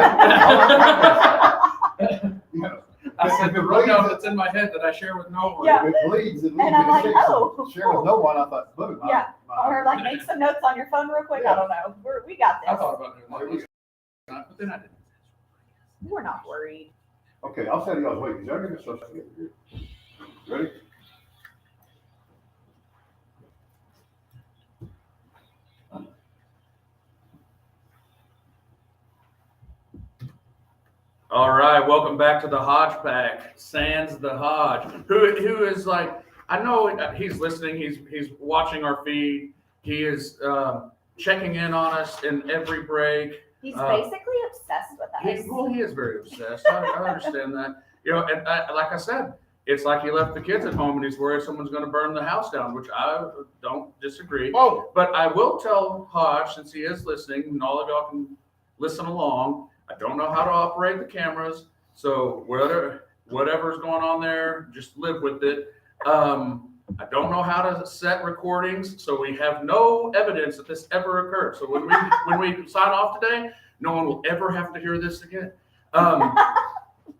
S2: Yeah. Yeah.
S1: I said the rundown that's in my head that I share with no one.
S5: Yeah.
S2: If it bleeds, it leaves.
S5: And I'm
S2: It
S5: like,
S2: sticks.
S5: oh,
S2: Share with no one. I thought, boom.
S5: Yeah. Or like make some notes on your phone real quick. I don't know. We got
S1: I
S5: this.
S1: thought about doing that, but then I didn't.
S5: We're not worried.
S2: Okay, I'll tell you guys, wait, y'all get stuff together here. Ready?
S1: All right, welcome back to the Hodge Pack. Sans the Hodge, who is like, I know he's listening. He's watching our feed. He is checking in on us in every break.
S5: He's basically obsessed with us.
S1: He is very obsessed. I understand that. And like I said, it's like he left the kids at home and he's worried someone's going to burn the house down, which I don't disagree.
S2: Whoa.
S1: But I will tell Hodge, since he is listening, and all of y'all can listen along. I don't know how to operate the cameras, so whatever's going on there, just live with it. I don't know how to set recordings, so we have no evidence that this ever occurred. So when we sign off today, no one will ever have to hear this again.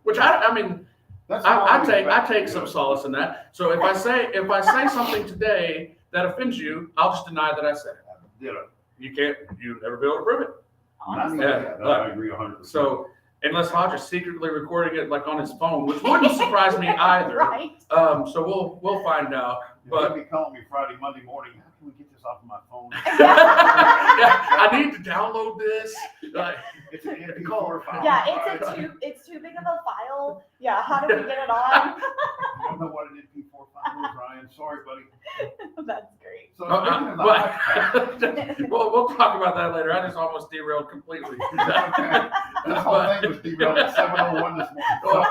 S1: Which I mean, I take some solace in that. So if I say something today that offends you, I'll just deny that I said it. You'll never be able to prove it.
S5: Honestly.
S2: I agree 100%.
S1: So unless Hodge is secretly recording it like on his phone, which wouldn't surprise me either.
S5: Right.
S1: So we'll find out.
S2: But
S1: But
S2: be calling me Friday, Monday morning. How can we get this off of my phone?
S1: yeah, I need to download this.
S2: It's an MP4 file.
S5: Yeah, it's too big of a file. Yeah, how do we get it on?
S2: I don't know what an MP4 file is, Ryan. Sorry, buddy.
S5: That's great.
S2: So speaking of the Hodge Pack,
S1: We'll talk about that later. I just almost derailed completely.
S2: okay. This whole thing was derailed at 7:01 this morning.
S1: Well,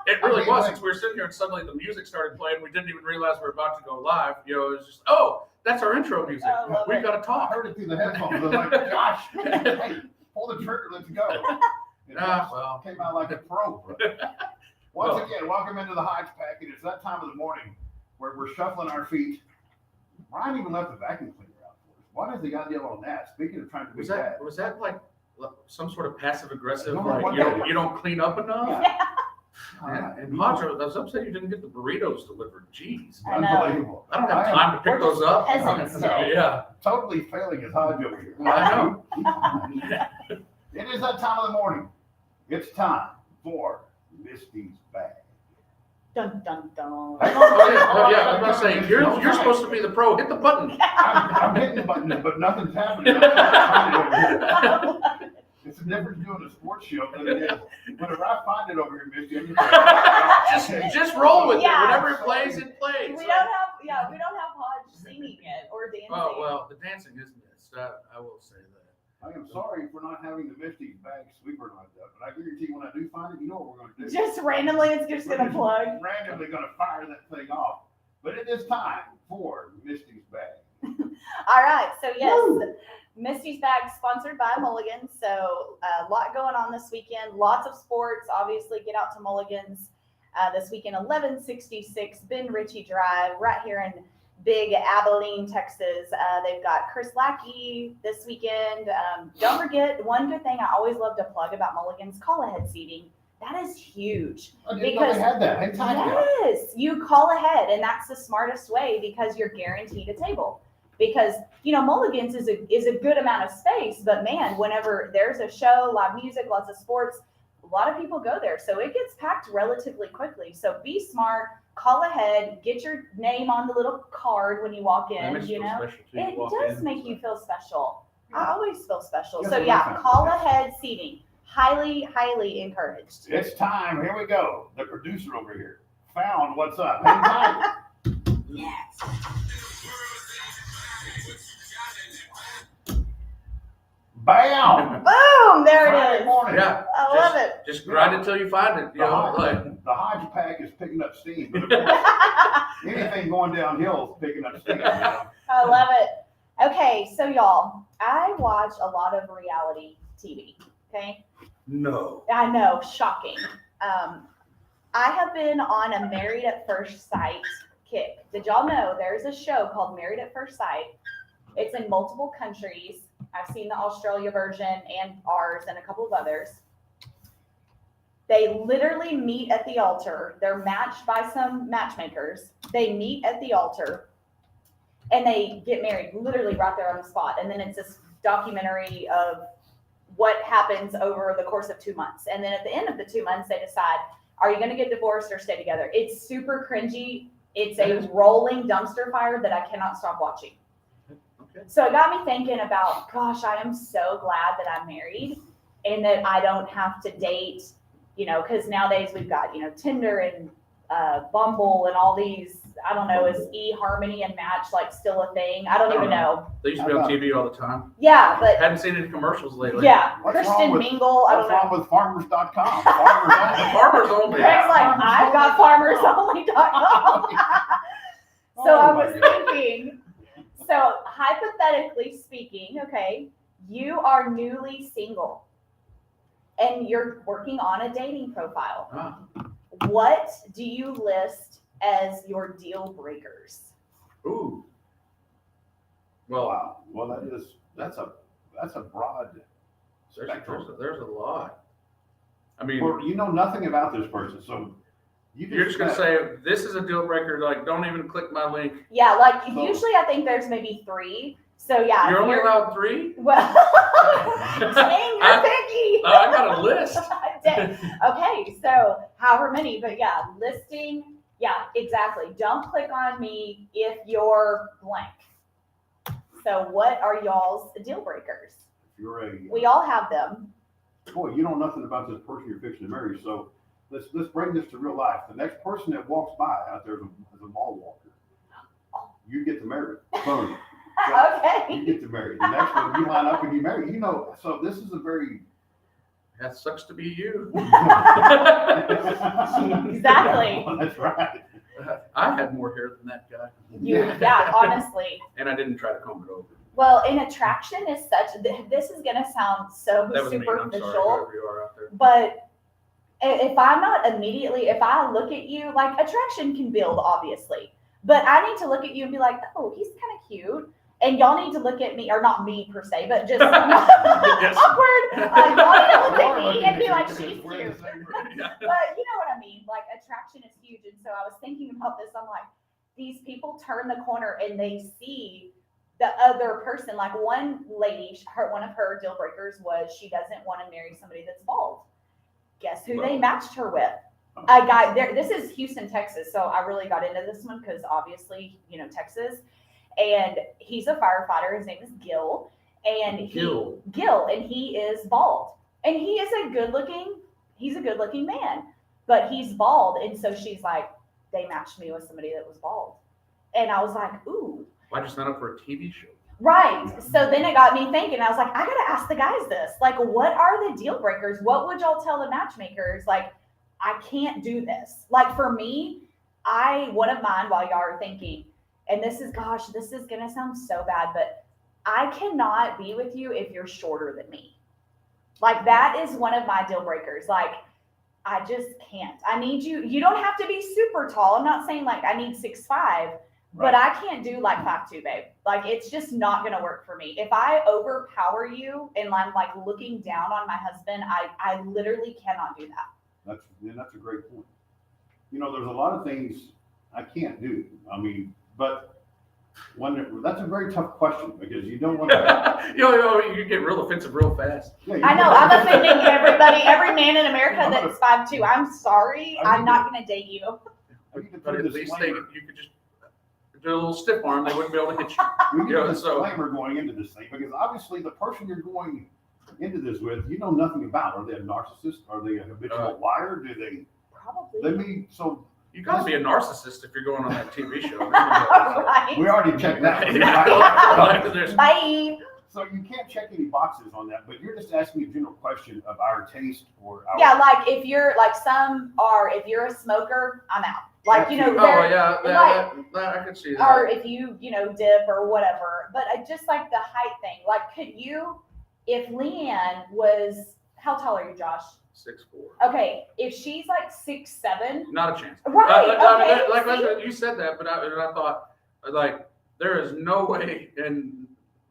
S1: it really was, since we were sitting here and suddenly the music started playing. We didn't even realize we were about to go live. It was just, that's our intro music.
S5: I love
S1: We've
S5: it.
S1: got to
S2: I
S1: talk.
S2: heard it through the headphones. I was like, Josh, hey, pull the trigger, let's go. And Josh
S1: Well.
S2: came out like a pro. Once again, welcome into the Hodge Pack. And it's that time of the morning where we're shuffling our feet. Ryan even left the vacuum cleaner out for us. Why does he got deal on that? Speaking of trying to be bad.
S1: Was that like some sort of passive aggressive?
S2: I don't know
S1: Like
S2: what
S1: you
S2: that
S1: don't,
S2: is.
S1: you don't clean up enough?
S2: Yeah.
S1: And Hodge, I was upset you didn't get the burritos delivered. Jeez.
S5: I know.
S2: Unbelievable.
S1: I don't have time to pick those up.
S5: Peasants today.
S1: Yeah,
S2: Totally failing his Hodge over here.
S1: I know.
S2: It is that time of the morning. It's time for Misty's bag.
S5: Dun dun dun.
S2: Hang on.
S1: Oh yeah, I was about to say, you're supposed to be the pro. Hit the button.
S2: I'm hitting the button, but nothing's happening. I'm trying to find it over here. It's a difference doing a sports show than it is. Whenever I find it over here, Misty, I'm
S1: Just roll with
S5: Yeah.
S1: it. Whenever it plays, it plays.
S5: We don't have Hodge singing it or dancing.
S1: Oh well, the dancing is missed. I will say that.
S2: I am sorry for not having the Misty bag sweeper lined up, but I guarantee when I do find it, you know what we're going to do.
S5: Just randomly, it's just gonna plug.
S2: Randomly going to fire that thing off. But it is time for Misty's bag.
S5: All right, so yes, Misty's bag sponsored by Mulligan's. So a lot going on this weekend. Lots of sports. Obviously, get out to Mulligan's this weekend. 1166 Ben Ritchie Drive, right here in Big Abilene, Texas. They've got Chris Lackey this weekend. Don't forget, one good thing I always love to plug about Mulligan's, call ahead seating. That is huge.
S2: I didn't know they had that. Hey, Tanya.
S5: Yes, you call ahead, and that's the smartest way because you're guaranteed a table. Because Mulligan's is a good amount of space, but man, whenever there's a show, live music, lots of sports, a lot of people go there, so it gets packed relatively quickly. So be smart, call ahead, get your name on the little card when you walk in. It does make you feel special. I always feel special.
S2: Yes,
S5: So
S2: it
S5: yeah,
S2: does.
S5: call ahead seating. Highly, highly encouraged.
S2: It's time. Here we go. The producer over here found what's up. Hey, Tanya. Bam!
S5: Boom! There
S2: Friday
S5: it is.
S2: morning.
S1: Yeah,
S5: I love it.
S1: just grind it till you find it.
S2: The Hodge Pack is picking up steam. But of course, anything going downhill is picking up steam.
S5: I love it. Okay, so y'all, I watch a lot of reality TV. Okay,
S1: No.
S5: I know, shocking. I have been on a Married at First Sight kick. Did y'all know there's a show called Married at First Sight? It's in multiple countries. I've seen the Australia version and ours and a couple of others. They literally meet at the altar. They're matched by some matchmakers. They meet at the altar and they get married literally right there on the spot. And then it's this documentary of what happens over the course of 2 months. And then at the end of the 2 months, they decide, are you going to get divorced or stay together? It's super cringy. It's a rolling dumpster fire that I cannot stop watching.
S1: Okay.
S5: So it got me thinking about, gosh, I am so glad that I'm married and that I don't have to date because nowadays we've got, Tinder and Bumble and all these, I don't know, is eHarmony and Match like still a thing? I don't even know.
S1: They used to be on TV all the time.
S5: Yeah, but
S1: Hadn't seen any commercials lately.
S5: yeah,
S2: What's wrong
S5: Kristen
S2: with-
S5: Mingle, I don't
S2: What's
S5: know.
S2: wrong with farmers.com? Farmers only.
S1: Farmers only.
S5: Greg's like, I've got farmersonly.com. So I was thinking, so hypothetically speaking, okay, you are newly single and you're working on a dating profile.
S1: Ah,
S5: What do you list as your deal breakers?
S1: ooh. Well,
S2: Wow. Well, that's a broad spectrum.
S1: there's a lot. I mean,
S2: Or you know nothing about this person, so
S1: you're just gonna say this is a deal breaker. Like, don't even click my link.
S5: Yeah, like
S2: So-
S5: usually I think there's maybe 3. So yeah.
S1: You're
S5: if
S1: only allowed 3.
S5: Well, dang, you're picky.
S1: I got a list.
S5: Dang. Okay, so however many, but yeah, listing. Yeah, exactly. Don't click on me if you're blank. So what are y'all's deal breakers?
S2: If you're
S5: We all have them.
S2: boy, you know nothing about this person you're fixing to marry, so let's bring this to real life. The next person that walks by out there is a mall walker. You get to marry. Boom.
S5: Okay.
S2: You get to marry. The next one, you line up and you marry. So this is a very
S1: That sucks to be you.
S5: Exactly.
S2: Well, that's right.
S1: I had more hair than that guy,
S5: Yeah, honestly.
S1: and I didn't try to comb it over.
S5: Well, an attraction is such. This is gonna sound so
S1: That was mean. I'm sorry,
S5: superficial.
S1: whoever you are out there.
S5: But if I'm not immediately, if I look at you, like attraction can build, obviously. But I need to look at you and be like, oh, he's kind of cute. And y'all need to look at me, or not me per se, but just
S1: Yes.
S5: awkward. Y'all need to look at me and be like, she's
S2: We're
S5: cute.
S2: the same
S1: Yeah.
S5: But you know what I mean? Like attraction is huge. And so I was thinking about this. I'm like, these people turn the corner and they see the other person. Like one lady, one of her deal breakers was she doesn't want to marry somebody that's bald. Guess who they matched her with? A guy there. This is Houston, Texas. So I really got into this one because obviously, Texas. And he's a firefighter. His name is Gil. And Gil, and he is bald. And he is he's a good looking man, but he's bald. And so she's like, they matched me with somebody that was bald. And I was like, ooh.
S1: Why'd you sign up for a TV show?
S5: Right. So then it got me thinking. I was like, I got to ask the guys this. Like, what are the deal breakers? What would y'all tell the matchmakers? Like, I can't do this. Like, for me, one of mine, while y'all are thinking, and this is going to sound so bad, but I cannot be with you if you're shorter than me. Like, that is one of my deal breakers. Like, I just can't. I need you. You don't have to be super tall. I'm not saying like I need 6'5", but I can't do like 5'2", babe. Like, it's just not going to work for me. If I overpower you and I'm like looking down on my husband, I literally cannot do that.
S2: That's a great point. There's a lot of things I can't do. I mean, but that's a very tough question because you don't want to.
S1: You get real offensive real fast.
S2: Yeah,
S5: I know, I'm offending everybody, every man in America that's 5'2". I'm sorry. I'm not going to date you.
S1: But at least you could just do a little stiff arm. They wouldn't be able to hit you.
S2: We need a
S1: so-
S2: disclaimer going into this thing because obviously the person you're going into this with, you know nothing about. Are they a narcissist? Are they a habitual liar? Do they?
S5: Probably.
S1: You gotta be a narcissist if you're going on that TV show.
S5: Right.
S2: We already checked that.
S1: There's-
S5: Bye.
S2: So you can't check any boxes on that, but you're just asking a general question of our taste or our.
S5: Yeah, like if you're like if you're a smoker, I'm out. Like,
S1: Oh
S5: they're-
S1: yeah, that I can see that.
S5: or if you, dip or whatever. But I just like the height thing. Like, if Leanne was, how tall are you, Josh?
S1: 6'4".
S5: Okay, if she's like 6'7",
S1: Not a chance.
S5: right?
S1: Like you said that, but I thought like there is no way, and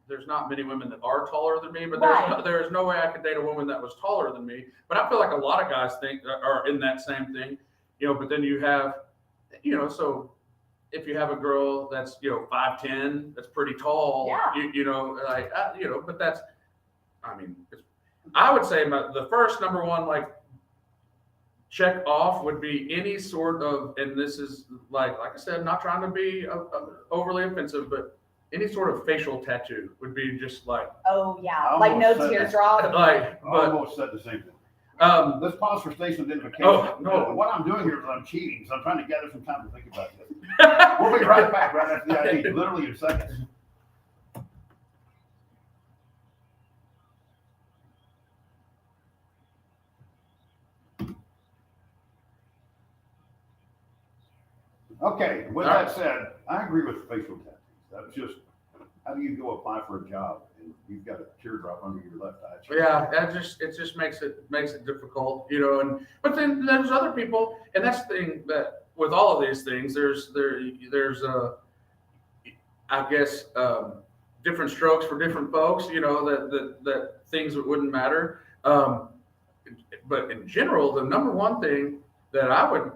S1: there's not many women that are taller than me, but there is no way I could date a woman that was taller than me. But I feel like a lot of guys are in that same thing, But then you have, so if you have a girl that's 5'10", that's pretty tall,
S5: yeah.
S1: But that's, I would say the first number one check off would be any sort of, and this is like I said, not trying to be overly offensive, but any sort of facial tattoo would be just like.
S5: Oh yeah,
S2: I
S5: like no
S2: almost said that.
S5: teardrop.
S2: I almost said the same thing. Let's pause for station identification.
S1: Oh, no.
S2: What I'm doing here is I'm cheating, so I'm trying to gather some time to think about this. We'll be right back right after the ID, literally in seconds. Okay, with that said, I agree with facial tattoos. That's just, how do you go apply for a job and you've got a teardrop under your left eye?
S1: Yeah, it just makes it difficult, you know. And but then there's other people, and that's the thing that with all of these things, there's I guess different strokes for different folks, you know, that things that wouldn't matter. But in general, the number one thing that I would,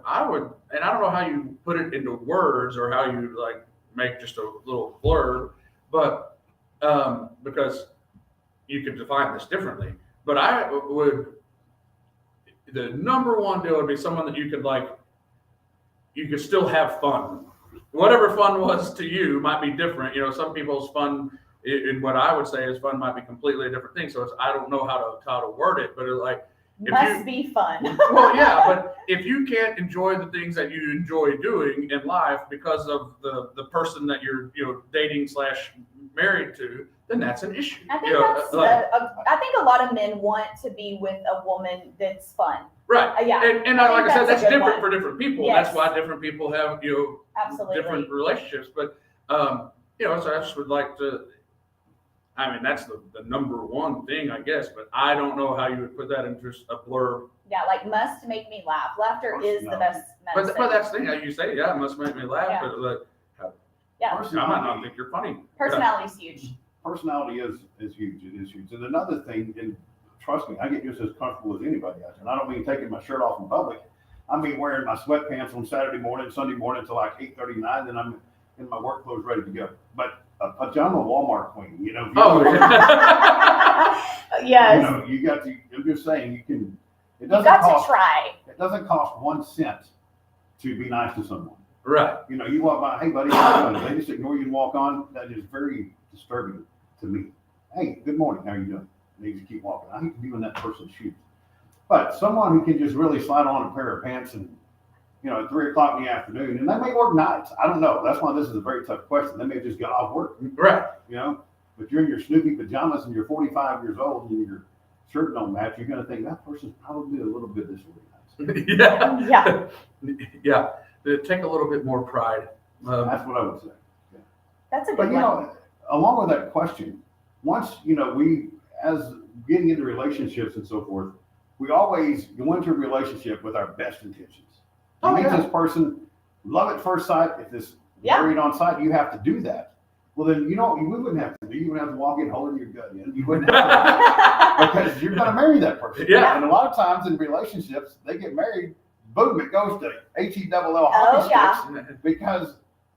S1: and I don't know how you put it into words or how you like make just a little blurb, but because you could define this differently. But I would, the number one deal would be someone that you could still have fun. Whatever fun was to you might be different. You know, some people's fun, in what I would say is fun, might be completely a different thing. So I don't know how to word it, but it's like,
S5: Must be fun.
S1: well, yeah, but if you can't enjoy the things that you enjoy doing in life because of the person that you're, you know, dating / married to, then that's an issue.
S5: I think
S1: you know,
S5: I think a lot of men want to be with a woman that's fun.
S1: right.
S5: Yeah.
S1: And like I said, that's
S5: a good
S1: different
S5: one.
S1: for different people.
S5: Yes.
S1: That's why different people have, you know,
S5: Absolutely.
S1: different relationships. But you know, so I just would like to. I mean, that's the number one thing, I guess. But I don't know how you would put that into a blurb.
S5: Yeah, like must make me laugh. Laughter is the best medicine.
S1: But that's the thing. How you say, yeah, it must make me laugh.
S5: Yeah.
S1: But like,
S5: Yeah.
S1: I might not think you're funny.
S5: Personality's huge.
S2: Personality is huge. It is huge. And another thing, and trust me, I get just as comfortable as anybody else. And I don't mean taking my shirt off in public. I mean wearing my sweatpants on Saturday morning, Sunday morning until like 8:39, then I'm in my work clothes ready to go. But a pajama Walmart queen, you know.
S1: Oh, yeah.
S5: Yes.
S2: You know, you got to. I'm just saying, you can. It
S5: You
S2: doesn't
S5: got
S2: cost.
S5: to try.
S2: It doesn't cost 1 cent to be nice to someone.
S1: Right.
S2: You know, you walk by, hey buddy, how you doing? They just ignore you and walk on. That is very disturbing to me. Hey, good morning. How are you doing? And they just keep walking. I hate to be in that person's shoes. But someone who can just really slide on a pair of pants and, you know, at 3 o'clock in the afternoon, and they may work nights. I don't know. That's why this is a very tough question. They may have just got off work.
S1: Right.
S2: You know, but you're in your Snoopy pajamas and you're 45 years old and your shirt don't match. You're going to think that person's probably a little bit disorganized.
S1: Yeah.
S5: Yeah.
S1: Yeah. Take a little bit more pride.
S2: That's what I would say.
S5: That's a good
S2: But you
S5: one.
S2: know, along with that question, once, you know, we, as getting into relationships and so forth, we always go into a relationship with our best intentions. You
S1: Oh,
S2: meet
S1: yeah.
S2: this person, love at first sight. If this
S5: Yeah.
S2: married on sight, you have to do that. Well, then, you know, we wouldn't have to do. You wouldn't have to walk in holding your gut in. You wouldn't have to, because you're going to marry that person.
S1: Yeah.
S2: And a lot of times in relationships, they get married, boom, it goes to HELL
S5: Oh,
S2: hockey
S5: yeah.
S2: sticks because,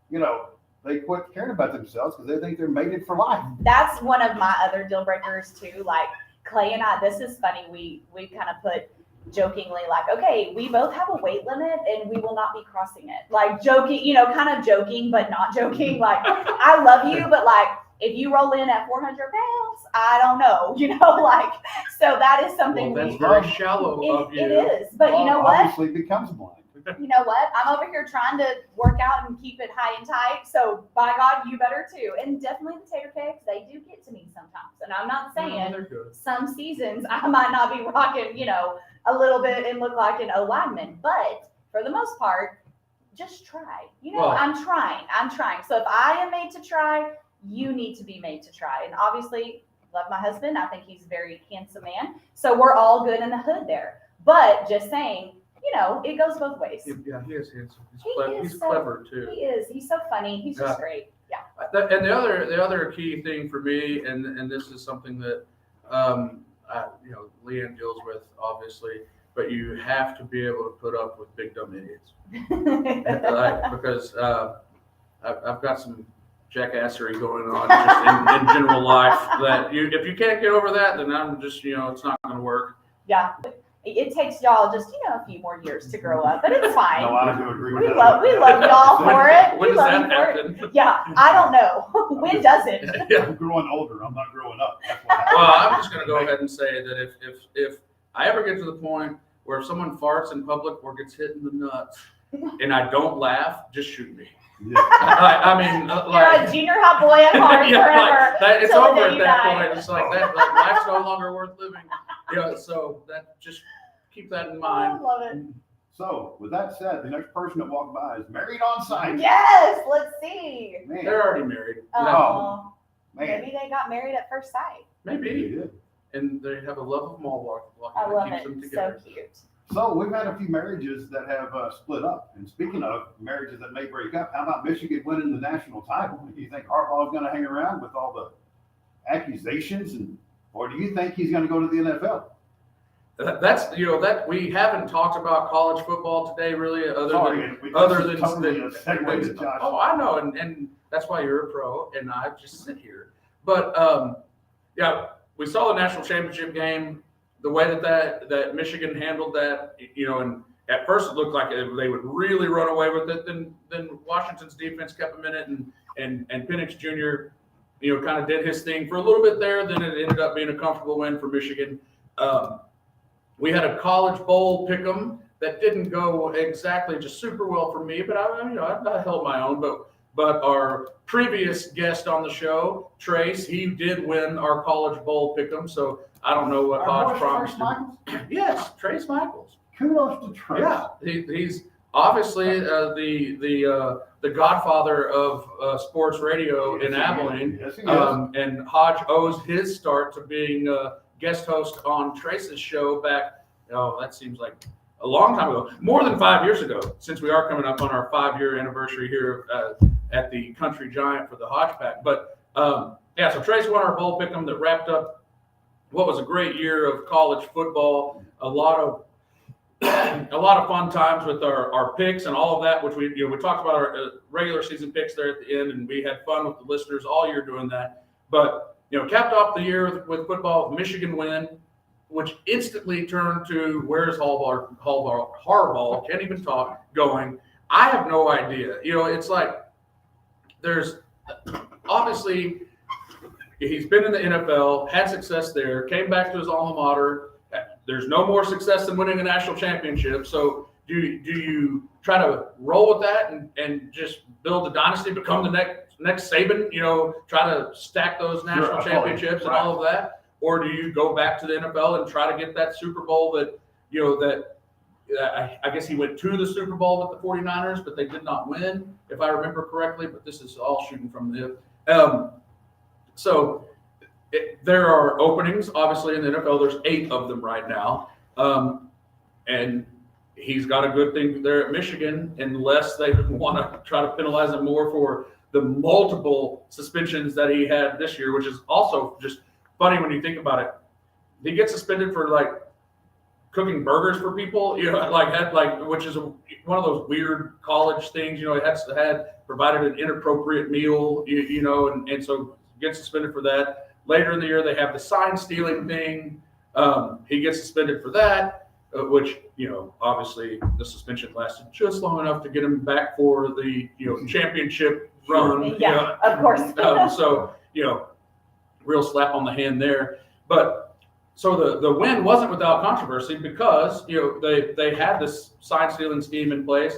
S2: you know, they quit caring about themselves because they think they're mated for life.
S5: That's one of my other deal breakers too. Like Clay and I, this is funny. We kind of put jokingly like, okay, we both have a weight limit and we will not be crossing it. Like joking, you know, kind of joking, but not joking. Like, I love you, but like, if you roll in at 400 pounds, I don't know, you know, like, so that is something
S1: Well, that's
S5: we,
S1: very shallow of you.
S5: it is, but you know
S2: Well,
S5: what?
S2: Obviously, it becomes blind.
S5: You know what? I'm over here trying to work out and keep it high and tight. So by God, you better too. And definitely the tater cakes, they do get to me sometimes. And I'm not
S1: No,
S5: saying
S1: they're good.
S5: some seasons I might not be rocking, you know, a little bit and look like an O lineman. But for the most part, just try. You know,
S1: Well-
S5: I'm trying. So if I am made to try, you need to be made to try. And obviously, love my husband. I think he's a very handsome man. So we're all good in the hood there. But just saying, you know, it goes both ways.
S1: Yeah, he is handsome.
S5: He is
S1: He's
S5: so-
S1: clever too.
S5: He is. He's so funny. He's just
S1: Yeah.
S5: great. Yeah.
S1: And the other key thing for me, and this is something that you know, Leanne deals with obviously, but you have to be able to put up with big dumb idiots, like, because I've got some jackassery going on just in general life that if you can't get over that, then I'm just, you know, it's not going to work.
S5: Yeah. It takes y'all just, you know, a few more years to grow up, but it's fine.
S2: No, I do agree with
S5: We
S2: that.
S5: love y'all for it.
S1: When
S5: We
S1: does
S5: love
S1: that
S5: you for it.
S1: happen?
S5: Yeah, I don't know. When does it?
S1: Yeah.
S2: I'm growing older. I'm not growing up. That's what happens.
S1: Well, I'm just going to go ahead and say that if I ever get to the point where if someone farts in public or gets hit in the nuts and I don't laugh, just shoot me.
S4: Yeah.
S1: I mean,
S5: You're a junior hot boy at heart
S1: yeah,
S5: forever.
S1: it's
S5: till the
S1: over
S5: day
S1: at
S5: you
S1: that
S5: die.
S1: point. It's like that. Like, life's no longer worth living. So that just keep that in
S5: I
S1: mind.
S5: love it.
S2: So, with that said, the next person that walked by is married on site.
S5: Yes, let's see.
S2: Man,
S1: They're already married.
S5: Oh,
S2: man.
S5: maybe they got married at first sight.
S1: Maybe. And they have a love of mall walking
S5: I
S1: that
S5: love
S1: keeps
S5: it.
S1: them
S5: So
S1: together.
S5: cute.
S2: So, we've had a few marriages that have split up. And speaking of marriages that may break up, how about Michigan winning the national title? Do you think Harbaugh's going to hang around with all the accusations, or do you think he's going to go to the NFL?
S1: That's that we haven't talked about college football today really, other than
S2: totally a segue to Josh.
S1: Oh, I know, and that's why you're a pro, and I just sit here. But yeah, we saw the national championship game, the way that Michigan handled that, and at first it looked like they would really run away with it. Then Washington's defense kept them in it, and Penix Jr. Kind of did his thing for a little bit there. Then it ended up being a comfortable win for Michigan. We had a college bowl pick'em that didn't go exactly just super well for me, but I held my own. But our previous guest on the show, Trace, he did win our college bowl pick'em. So I don't know what Hodge promised him. Yes, Trace Michaels.
S2: Kudos to Trace.
S1: Yeah, he's obviously the godfather of sports radio in Abilene.
S2: Yes, he is.
S1: And Hodge owes his start to being guest host on Trace's show back, that seems like a long time ago, more than 5 years ago, since we are coming up on our 5-year anniversary here at the Country Giant for the Hodge Pack. But so Trace won our bowl pick'em that wrapped up what was a great year of college football. A lot of fun times with our picks and all of that, which we talked about our regular season picks there at the end, and we had fun with the listeners all year doing that. But capped off the year with football, Michigan win, which instantly turned to where's Harbaugh, can't even talk, going. I have no idea. It's like there's obviously he's been in the NFL, had success there, came back to his alma mater. There's no more success than winning a national championship. So do you try to roll with that and just build a dynasty, become the next Saban, try to stack those national championships and all of that? Or do you go back to the NFL and try to get that Super Bowl that I guess he went to the Super Bowl with the 49ers, but they did not win, if I remember correctly, but this is all shooting from the hip. There are openings, obviously, in the NFL. There's 8 of them right now. And he's got a good thing there at Michigan, unless they want to try to penalize him more for the multiple suspensions that he had this year, which is also just funny when you think about it. He gets suspended for cooking burgers for people, which is one of those weird college things. He had provided an inappropriate meal, and so gets suspended for that. Later in the year, they have the sign stealing thing. He gets suspended for that, which, obviously the suspension lasted just long enough to get him back for the, championship run.
S5: Yeah, of course.
S1: So, real slap on the hand there. But so the win wasn't without controversy because, they had this sign stealing scheme in place.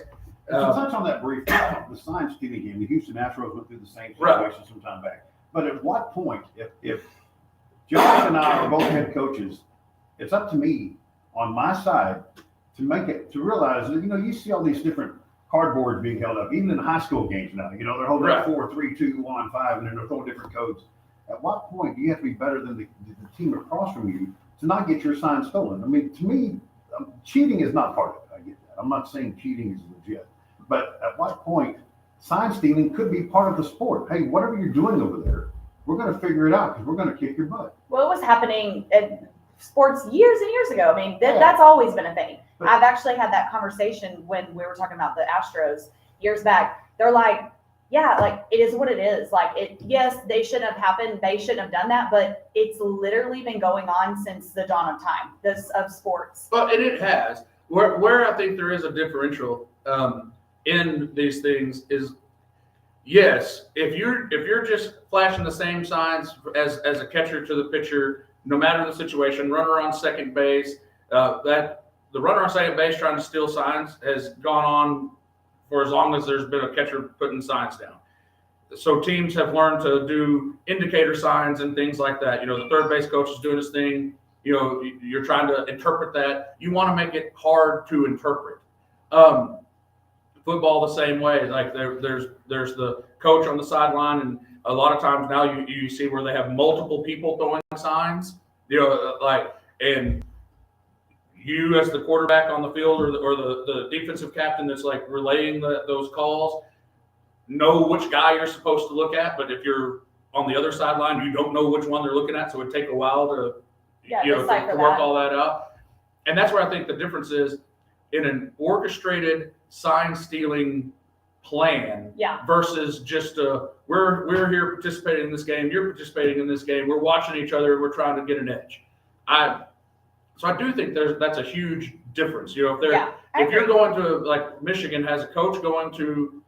S2: To touch on that briefly, the sign stealing game, the Houston Astros went through the same situation some time back. But at what point, if Josh and I are both head coaches, it's up to me on my side to realize that, you see all these different cardboards being held up, even in high school games now. They're holding up 4, 3, 2, 1, 5, and then they're throwing different codes. At what point do you have to be better than the team across from you to not get your sign stolen? I mean, to me, cheating is not part of it. I get that. I'm not saying cheating is legit. But at what point sign stealing could be part of the sport? Hey, whatever you're doing over there, we're going to figure it out because we're going to kick your butt.
S5: Well, it was happening in sports years and years ago. I mean, that's always been a thing. I've actually had that conversation when we were talking about the Astros years back. They're like, it is what it is. Yes, they shouldn't have happened. They shouldn't have done that, but it's literally been going on since the dawn of time, of sports.
S1: Well, and it has. Where I think there is a differential in these things is, yes, if you're just flashing the same signs as a catcher to the pitcher, no matter the situation, runner on second base, that the runner on second base trying to steal signs has gone on for as long as there's been a catcher putting signs down. So teams have learned to do indicator signs and things like that. The third base coach is doing his thing. You're trying to interpret that. You want to make it hard to interpret. Football the same way. Like there's the coach on the sideline, and a lot of times now you see where they have multiple people throwing signs. And you as the quarterback on the field or the defensive captain that's like relaying those calls know which guy you're supposed to look at. But if you're on the other sideline, you don't know which one they're looking at, so it take a while to work all that out. And that's where I think the difference is in an orchestrated sign stealing plan versus just we're here participating in this game, you're participating in this game, we're watching each other, we're trying to get an edge. So I do think that's a huge difference. If you're going to, like Michigan has a coach going to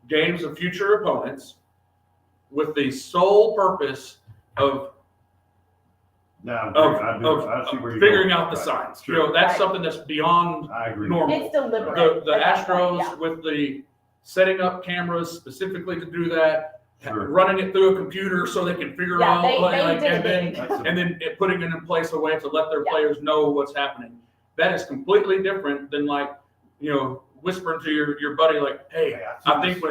S1: games of future opponents with the sole purpose of figuring out the signs.
S4: Sure.
S1: That's something that's beyond normal.
S5: It's deliberate.
S1: The Astros with the setting up cameras specifically to do that, running it through a computer so they can figure out, and then putting it in place a way to let their players know what's happening. That is completely different than whispering to your buddy like, "Hey, I think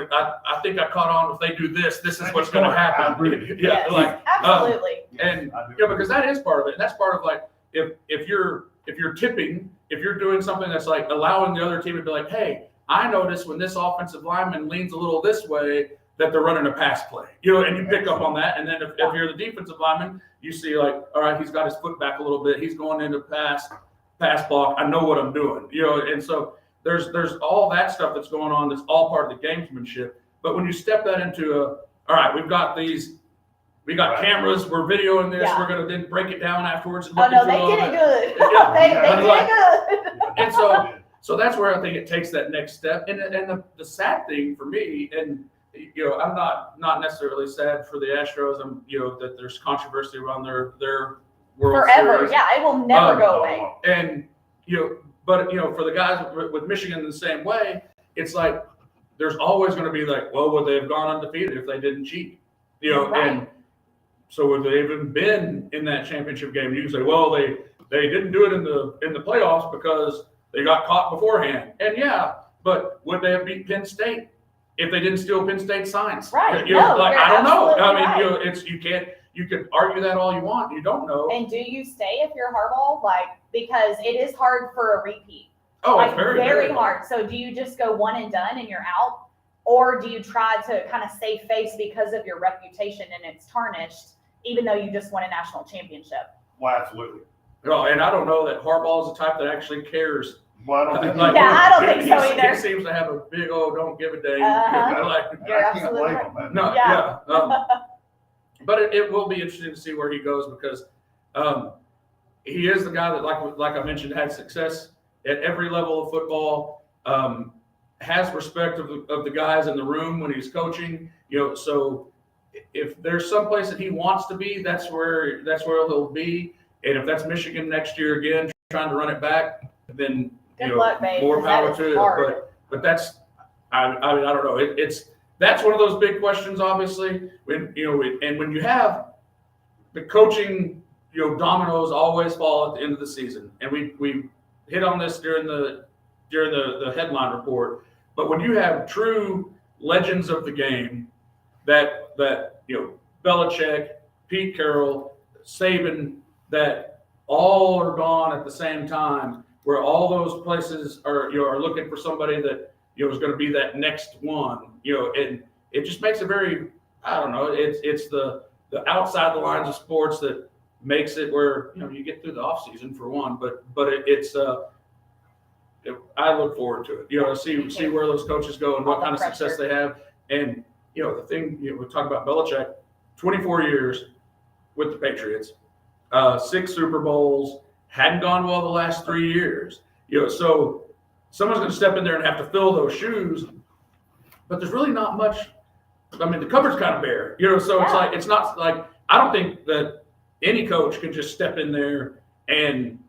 S1: I caught on. If they do this, this is what's going to happen."
S5: Absolutely.
S1: And because that is part of it. And that's part of like if you're tipping, if you're doing something that's like allowing the other team to be like, "Hey, I noticed when this offensive lineman leans a little this way that they're running a pass play," and you pick up on that. And then if you're the defensive lineman, you see like, all right, he's got his foot back a little bit. He's going into pass block. I know what I'm doing, and so there's all that stuff that's going on. That's all part of the gamesmanship. But when you step that into all right, we got cameras, we're videoing this, we're going to then break it down afterwards. And
S5: they did it good. They did it good.
S1: And so that's where I think it takes that next step. And the sad thing for me, and I'm not necessarily sad for the Astros. I'm that there's controversy around their World
S5: Forever.
S1: Series.
S5: Yeah, it will never go away.
S1: And but for the guys with Michigan the same way, it's like there's always going to be like, well, would they have gone undefeated if they didn't cheat? And so would they even been in that championship game? You can say, well, they didn't do it in the playoffs because they got caught beforehand. And but would they have beat Penn State if they didn't steal Penn State signs?
S5: Right.
S1: I don't know. I mean,
S5: right.
S1: You can argue that all you want. You don't know.
S5: And do you stay if you're Harbaugh? Because it is hard for a repeat.
S1: Oh, it's very,
S5: very hard. So do you just go one and done and you're out? Or do you try to kind of save face because of your reputation and it's tarnished, even though you just won a national championship?
S4: Well, absolutely.
S1: Well, and I don't know that Harbaugh is the type that actually cares.
S4: Well, I don't think
S5: I don't think so either.
S1: He seems to have a big, don't give a dang.
S5: You're absolutely right.
S1: No, but it will be interesting to see where he goes because he is the guy that, like I mentioned, had success at every level of football. Has respect of the guys in the room when he's coaching. So if there's some place that he wants to be, that's where he'll be. And if that's Michigan next year again, trying to run it back, then
S5: good luck, babe,
S1: more power to it. But that's I don't know. That's one of those big questions, obviously. When when you have the coaching, dominoes always fall at the end of the season, and we hit on this during the headline report. But when you have true legends of the game, that Belichick, Pete Carroll, Saban, that all are gone at the same time, where all those places are looking for somebody that is going to be that next one, and it just makes it very, I don't know, it's the outside the lines of sports that makes it where you get through the off season for one, but it's I look forward to it, see where those coaches go and what kind of success they have. And the thing, we talk about Belichick, 24 years with the Patriots, 6 Super Bowls, hadn't gone well the last 3 years. So someone's going to step in there and have to fill those shoes, but there's really not much. I mean, the cupboard's kind of bare, so it's not like, I don't think that any coach can just step in there and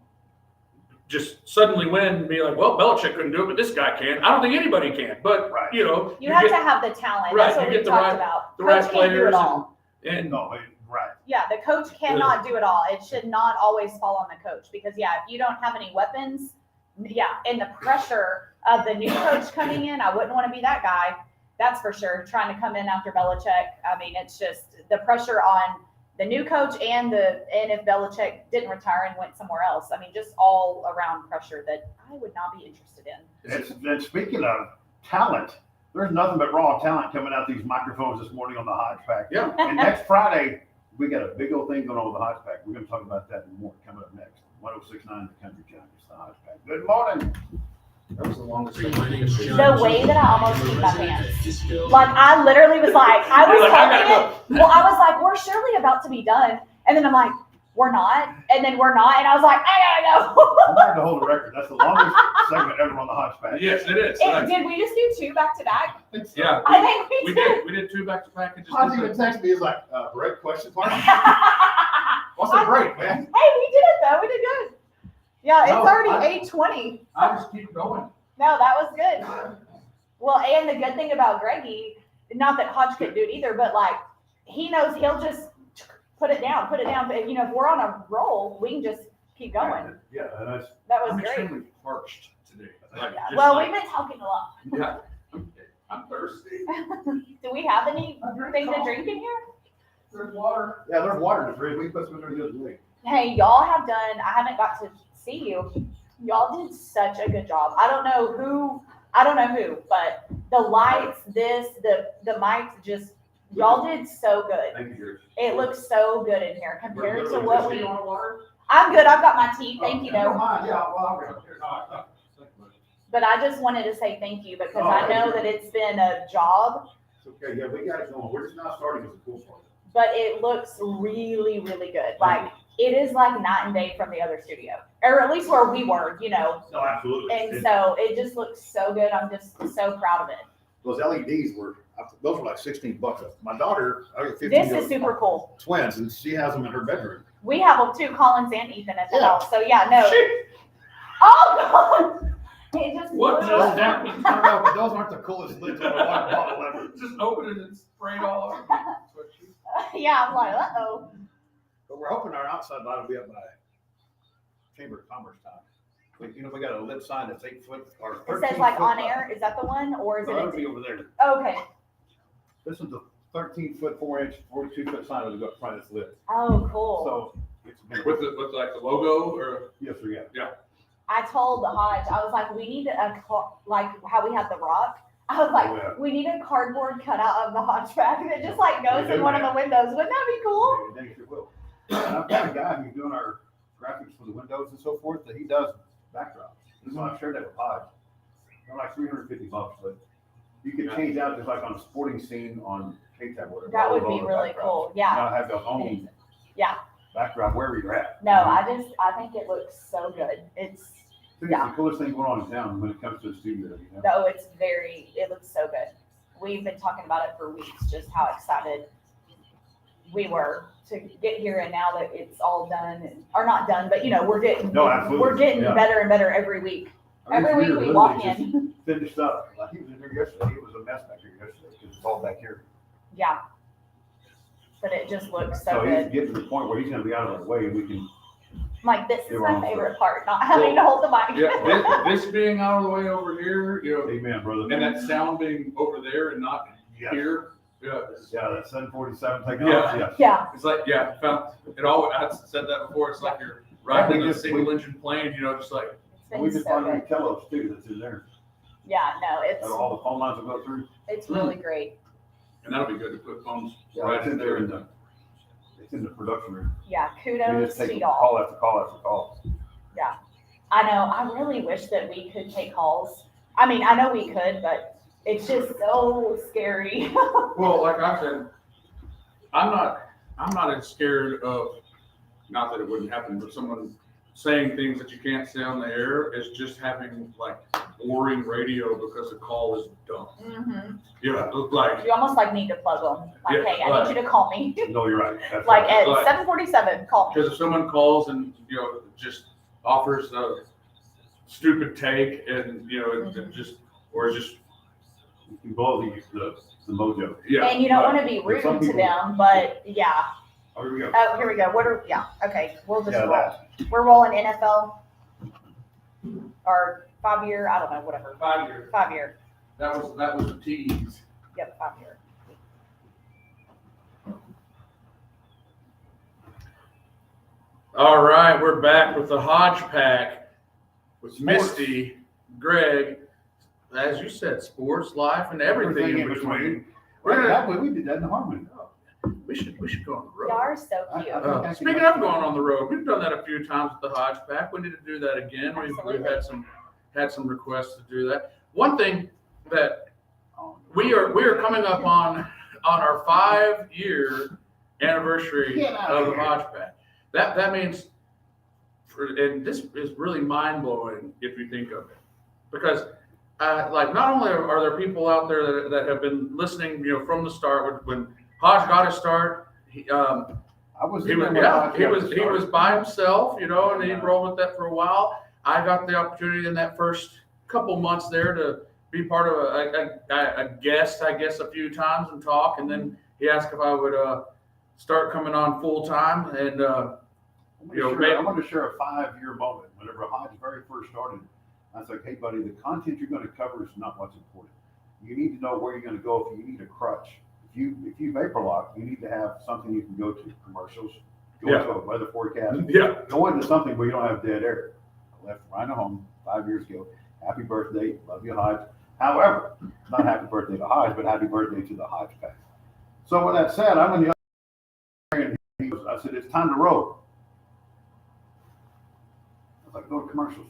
S1: just suddenly win and be like, well, Belichick couldn't do it, but this guy can. I don't think anybody can. But,
S2: Right.
S1: you know.
S5: You have to have the talent.
S1: Right,
S5: That's what
S1: you
S5: we
S1: get the
S5: talked
S1: right-
S5: about.
S1: the
S5: Coach
S1: right
S5: can't do
S1: players
S5: it all.
S1: And
S2: No, right.
S5: Yeah, the coach cannot do it all. It should not always fall on the coach because, yeah, if you don't have any weapons, yeah, and the pressure of the new coach coming in, I wouldn't want to be that guy. That's for sure. Trying to come in after Belichick. I mean, it's just the pressure on the new coach and if Belichick didn't retire and went somewhere else. I mean, just all around pressure that I would not be interested in.
S2: And speaking of talent, there's nothing but raw talent coming out these microphones this morning on the Hodge Pack.
S1: Yeah.
S2: And next Friday, we got a big old thing going on with the Hodge Pack. We're going to talk about that more coming up next. 106.9 The Country Giants, the Hodge Pack. Good morning.
S1: that was the longest thing.
S5: The way that I almost peed my pants. Like, I literally was like, I was
S1: You're like, I
S5: holding
S1: gotta
S5: it. Well, I was like, we're surely about to be done. And then I'm like, we're not. And then we're not. And I was like, I gotta go.
S2: I'm going to hold a record. That's the longest segment ever on the Hodge Pack.
S1: Yes, it is.
S5: Did we just do 2 back to back?
S1: Yeah.
S5: I think
S1: We
S5: we did.
S1: did. We did 2 back-to-back and just
S4: Hodge
S1: did
S4: even
S1: the-
S4: texted me, he's like, break, question mark? What's the break, man?
S5: Hey, we did it though. We did good. Yeah, it's
S1: No,
S5: already 8:20.
S1: I just keep going.
S5: No, that was good. Well, and the good thing about Greggy, not that Hodge couldn't do it either, but like he knows he'll just put it down. But you know, if we're on a roll, we can just keep going.
S2: Yeah, and that's
S5: That was
S1: I'm
S5: great.
S1: extremely parched today. Like,
S5: Yeah.
S1: just
S5: Well,
S1: like-
S5: we've been talking a lot.
S1: Yeah. I'm thirsty.
S5: Do we have anything to drink in here?
S1: There's water.
S4: Yeah, there's water in the fridge. We put some in there the other day.
S5: Hey, y'all have done. I haven't got to see you. Y'all did such a good job. I don't know who, but the lights, the mics, just y'all did so good.
S2: thank you, George.
S5: It looks so good in here compared to what we.
S1: want water?
S5: I'm good. I've got my tea. Thank you
S1: Never
S5: though.
S1: mind. Yeah, well, I'll go. Here, no, I-
S5: But I just wanted to say thank you because I know that it's been a job,
S4: It's okay, yeah, we got it going. We're just not starting as a cool part.
S5: but it looks really, really good. Like it is like night and day from the other studio, or at least where we were, you know.
S2: No, absolutely.
S5: And so it just looks so good. I'm just so proud of it.
S4: Those LEDs those were like $16. My daughter, I got 15
S5: This
S4: year
S5: is super cool.
S4: twins, and she has them in her bedroom.
S5: We have them too, Collins and Ethan at the
S4: Yeah.
S5: house. So yeah, no. Oh God! It just
S1: What
S5: blew
S1: just
S5: up.
S1: happened?
S4: I don't know, but those aren't the coolest lids on a water bottle ever.
S1: Just open it and spray it all over.
S5: Yeah, I'm like, uh-oh.
S4: But we're hoping our outside light will be up by Chamber of Commerce time. We got a lit sign that's 8 foot or 13
S5: It says like
S4: foot
S5: on
S4: high.
S5: air. Is that the one, or is
S2: So that'll
S5: it?
S2: be over there.
S5: Okay.
S2: This is the 13 foot, 4 inch, 42 foot sign that'll go up front. It's lit.
S5: Oh, cool.
S2: So it's been,
S1: With like the logo or
S2: yes, sir, yeah.
S5: I told the Hodge, I was like, we need like how we have the rock. I was like,
S2: Oh, yeah.
S5: we need a cardboard cutout of the Hodge Pack that just like goes
S2: We
S5: in
S2: do
S5: one
S2: that.
S5: of the windows. Wouldn't that be cool?
S2: Maybe it will. And I've got a guy who's doing our graphics for the windows and so forth that he does backdrops. So I've shared that with Hodge. They're like $350, but you can change out just like on a sporting scene on K-Tab or whatever.
S5: That would
S2: all
S5: be
S2: the
S5: really
S2: backdrops.
S5: cool. Yeah.
S2: Now have your own
S5: Yeah.
S2: backdrop wherever you're at.
S5: No, I think it looks so good. It's
S2: I think it's the coolest thing going on in town when it comes to the studio, you know?
S5: no, it looks so good. We've been talking about it for weeks, just how excited we were to get here, and now that it's all done, or not done, but you know, we're getting
S2: No, absolutely. Yeah.
S5: better and better every week.
S2: I mean,
S5: Every week
S2: literally
S5: we walk
S2: just
S5: in.
S2: Finished up. Like he was in here yesterday. It was a mess back here yesterday because it's all back here.
S5: Yeah. But it just looks so
S2: So he's
S5: good.
S2: getting to the point where he's gonna be out of our way and we can,
S5: I'm like, this is
S2: You're
S5: my
S2: wrong,
S5: favorite part, not having to hold the mic.
S1: Yeah, this being out of the way over here, you know,
S2: amen, brother.
S1: and that sound being over there and not
S2: Yeah,
S1: here. Yeah,
S2: yeah, that 747 technology, yeah.
S5: Yeah.
S1: it's like, yeah, it all, I said that before, it's like you're riding
S2: we
S1: in a
S2: just-
S1: single engine plane, you know, just like,
S5: It's
S2: And we
S5: been
S2: just
S5: so
S2: found
S5: good.
S2: new Kellogg's too that's in there.
S5: Yeah, no,
S2: That all the phone lines will go through.
S5: it's really great.
S1: and that'll be good to put phones
S2: Yeah,
S1: right
S2: it's
S1: in
S2: in there
S1: there.
S2: in the, it's in the production room.
S5: Yeah,
S2: We
S5: kudos
S2: just
S5: to
S2: take
S5: y'all.
S2: call after call after call.
S5: I know, I really wish that we could take calls. I mean, I know we could, but it's just so scary.
S1: Well, like I said, I'm not as scared of, not that it wouldn't happen, but someone saying things that you can't say on the air is just having like boring radio because the call is dumb.
S5: Mhm.
S1: Yeah, like,
S5: You almost like need to plug them. Like,
S1: Yeah,
S5: hey, I
S1: right.
S5: need you to call me.
S2: No, you're right. That's
S5: Like
S2: right.
S5: at
S1: Right.
S5: 7:47, call me.
S1: because if someone calls and, you know, just offers stupid take, and or just
S4: You can blow the mojo.
S1: yeah.
S5: And you don't want to be
S4: But some
S5: rude to
S4: people-
S5: them, but yeah.
S4: Oh, here we go.
S5: Oh, here we go. Okay. We'll just
S4: Yeah,
S5: roll.
S4: that.
S5: We're rolling NFL or 5 year, I don't know, whatever.
S1: 5 year.
S5: 5 year.
S1: That was the tease.
S5: Yep, 5 year.
S1: All right, we're back with the Hodge Pack with
S4: Sports.
S1: Misty, Greg, as you said, sports, life, and everything in between. We're gonna,
S4: We did that in Harmony.
S1: we should go on the road.
S5: Y'all are so cute.
S1: Speaking of going on the road, we've done that a few times with the Hodge Pack. We need to do that again. We've
S5: Absolutely.
S1: had some requests to do that. One thing that
S4: Oh,
S1: we are coming up on our 5-year anniversary
S4: Get out
S1: of
S4: of
S1: the
S4: here.
S1: Hodge Pack. That means, and this is really mind blowing if you think of it, because like not only are there people out there that have been listening, from the start when Hodge got his start, he
S4: I was
S1: was
S4: in there when Hodge
S1: he
S4: got
S1: was
S4: started.
S1: by himself, and he rolled with that for a while. I got the opportunity in that first couple months there to be part of a guest, I guess, a few times and talk, and then he asked if I would start coming on full time, and
S4: I want to share a 5-year moment. Whenever Hodge very first started, I was like, hey, buddy, the content you're going to cover is not what's important. You need to know where you're going to go if you need a crutch. If you vapor lock, you need to have something you can go to. Commercials, go to a weather forecast,
S1: yeah,
S4: go into something where you don't have dead air. I left Rhino home 5 years ago. Happy birthday. Love you, Hodge. However, not happy birthday to Hodge, but happy birthday to the Hodge Pack. So with that said, I'm in the other and I said, it's time to roll. I was like, go to commercials.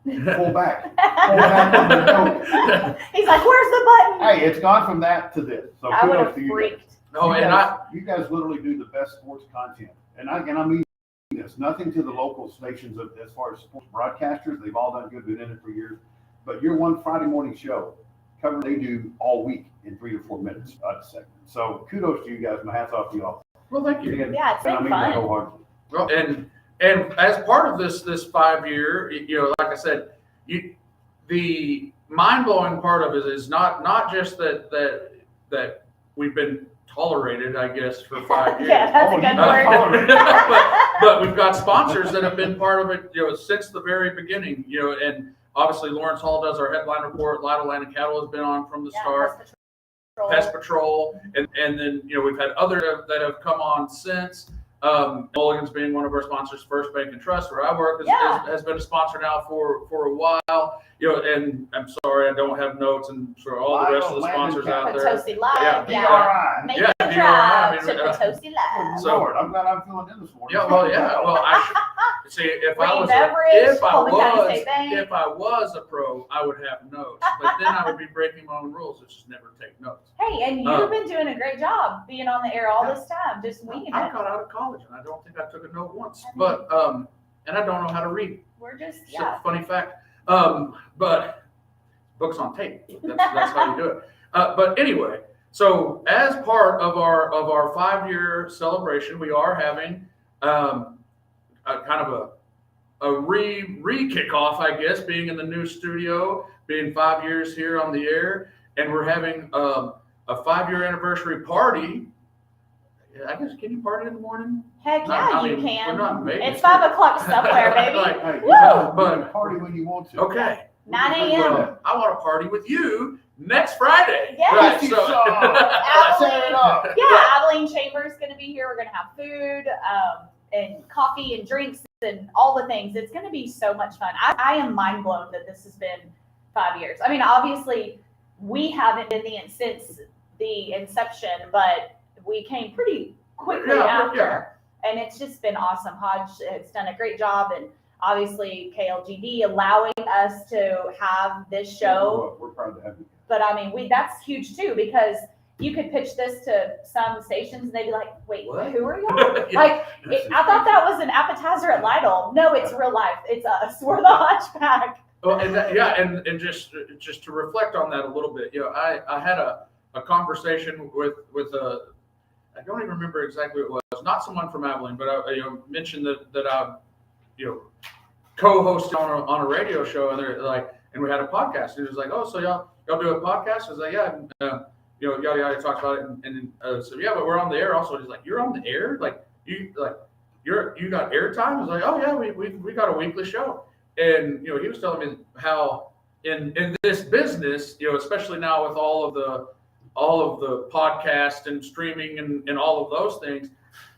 S4: Pull back. Pull back from the joke.
S5: He's like, where's the button?
S4: Hey, it's gone from that to this. So
S5: I would
S4: kudos
S5: have
S4: to you guys.
S5: freaked.
S1: no,
S4: you
S1: and
S4: guys, you guys literally do the best sports content. And I mean this, nothing to the local stations as far as sports broadcasters. They've all done good, been in it for years. But your one Friday morning show, cover they do all week in 3 to 4 minutes a segment. So kudos to you guys. My hat's off to y'all.
S1: well, thank you.
S4: And
S5: Yeah, it's
S4: I
S5: been
S4: mean that
S5: fun.
S4: wholeheartedly.
S1: Well, and as part of this 5 year, like I said, the mind blowing part of it is not just that we've been tolerated, I guess, for 5 years.
S5: Yeah, that's a
S4: Oh,
S5: good
S4: you
S5: word.
S1: but we've got sponsors that have been part of it, since the very beginning, and obviously Lawrence Hall does our headline report. Lytle Land and Cattle has been on from the
S5: Yeah,
S1: start. Pest Patrol, and then we've had other that have come on since. Mulligan's being one of our sponsors, First Bank and Trust, where I work, has been a sponsor now for a while. And I'm sorry I don't have notes, and for all the rest of the sponsors out there.
S5: Potosi Live,
S1: Yeah.
S5: yeah.
S4: DRI.
S5: Make
S1: Yeah,
S5: the
S1: DRI,
S5: drive
S1: I
S5: to
S1: mean,
S5: Potosi Live.
S1: So-
S4: Lord, I'm glad I'm filling in this morning.
S1: Yeah, well, I see if I
S5: Free
S1: was
S5: beverage, Colby County State Bank.
S1: if I was a pro, I would have notes, but then I would be breaking my own rules, which is never take notes.
S5: Hey, and you've been doing a great job being on the air all this time, just winging
S1: I
S5: it.
S1: got out of college and I don't think I took a note once, but and I don't know how to read.
S5: We're just,
S1: It's
S5: yeah.
S1: a funny fact. But books on tape. That's how you do it. But anyway, so as part of our 5-year celebration, we are having a kind of a re-kickoff, I guess, being in the new studio, being 5 years here on the air, and we're having a 5-year anniversary party. I guess, can you party in the morning?
S5: Heck yeah,
S1: I
S5: you
S1: mean, we're
S5: can.
S1: not making
S5: It's
S1: it.
S5: 5 o'clock somewhere, baby.
S1: Like,
S4: Hey,
S5: Woo!
S4: you can party when you want to.
S1: okay.
S5: 9 a.m.
S1: Well, I want to party with you next Friday.
S5: Yes.
S1: Right, so,
S4: Set it up.
S5: Yeah, Abilene Chamber's going to be here. We're going to have food and coffee and drinks and all the things. It's going to be so much fun. I am mind blown that this has been 5 years. I mean, obviously, we haven't been since the inception, but we came pretty quickly after.
S1: Yeah.
S5: And it's just been awesome. Hodge has done a great job, and obviously KLGD allowing us to have this show.
S4: We're proud to have you.
S5: But I mean, that's huge too, because you could pitch this to some stations and they'd be like, wait,
S1: What?
S5: who are y'all?
S1: Yeah.
S5: Like, I thought that was an appetizer at Lytle. No, it's real life. It's us. We're the Hodge Pack.
S1: Well, and just to reflect on that a little bit, I had a conversation with I don't even remember exactly what it was. Not someone from Abilene, but I mentioned that I co-hosting on a radio show, and they're like, and we had a podcast. He was like, "Oh, so y'all do a podcast?" I was like, "Yeah." And, yada yada, talked about it, and so yeah, but we're on the air also. He's like, "You're on the air? Like you got airtime?" I was like, "Oh yeah, we got a weekly show." And he was telling me how in this business, especially now with all of the podcast and streaming and all of those things,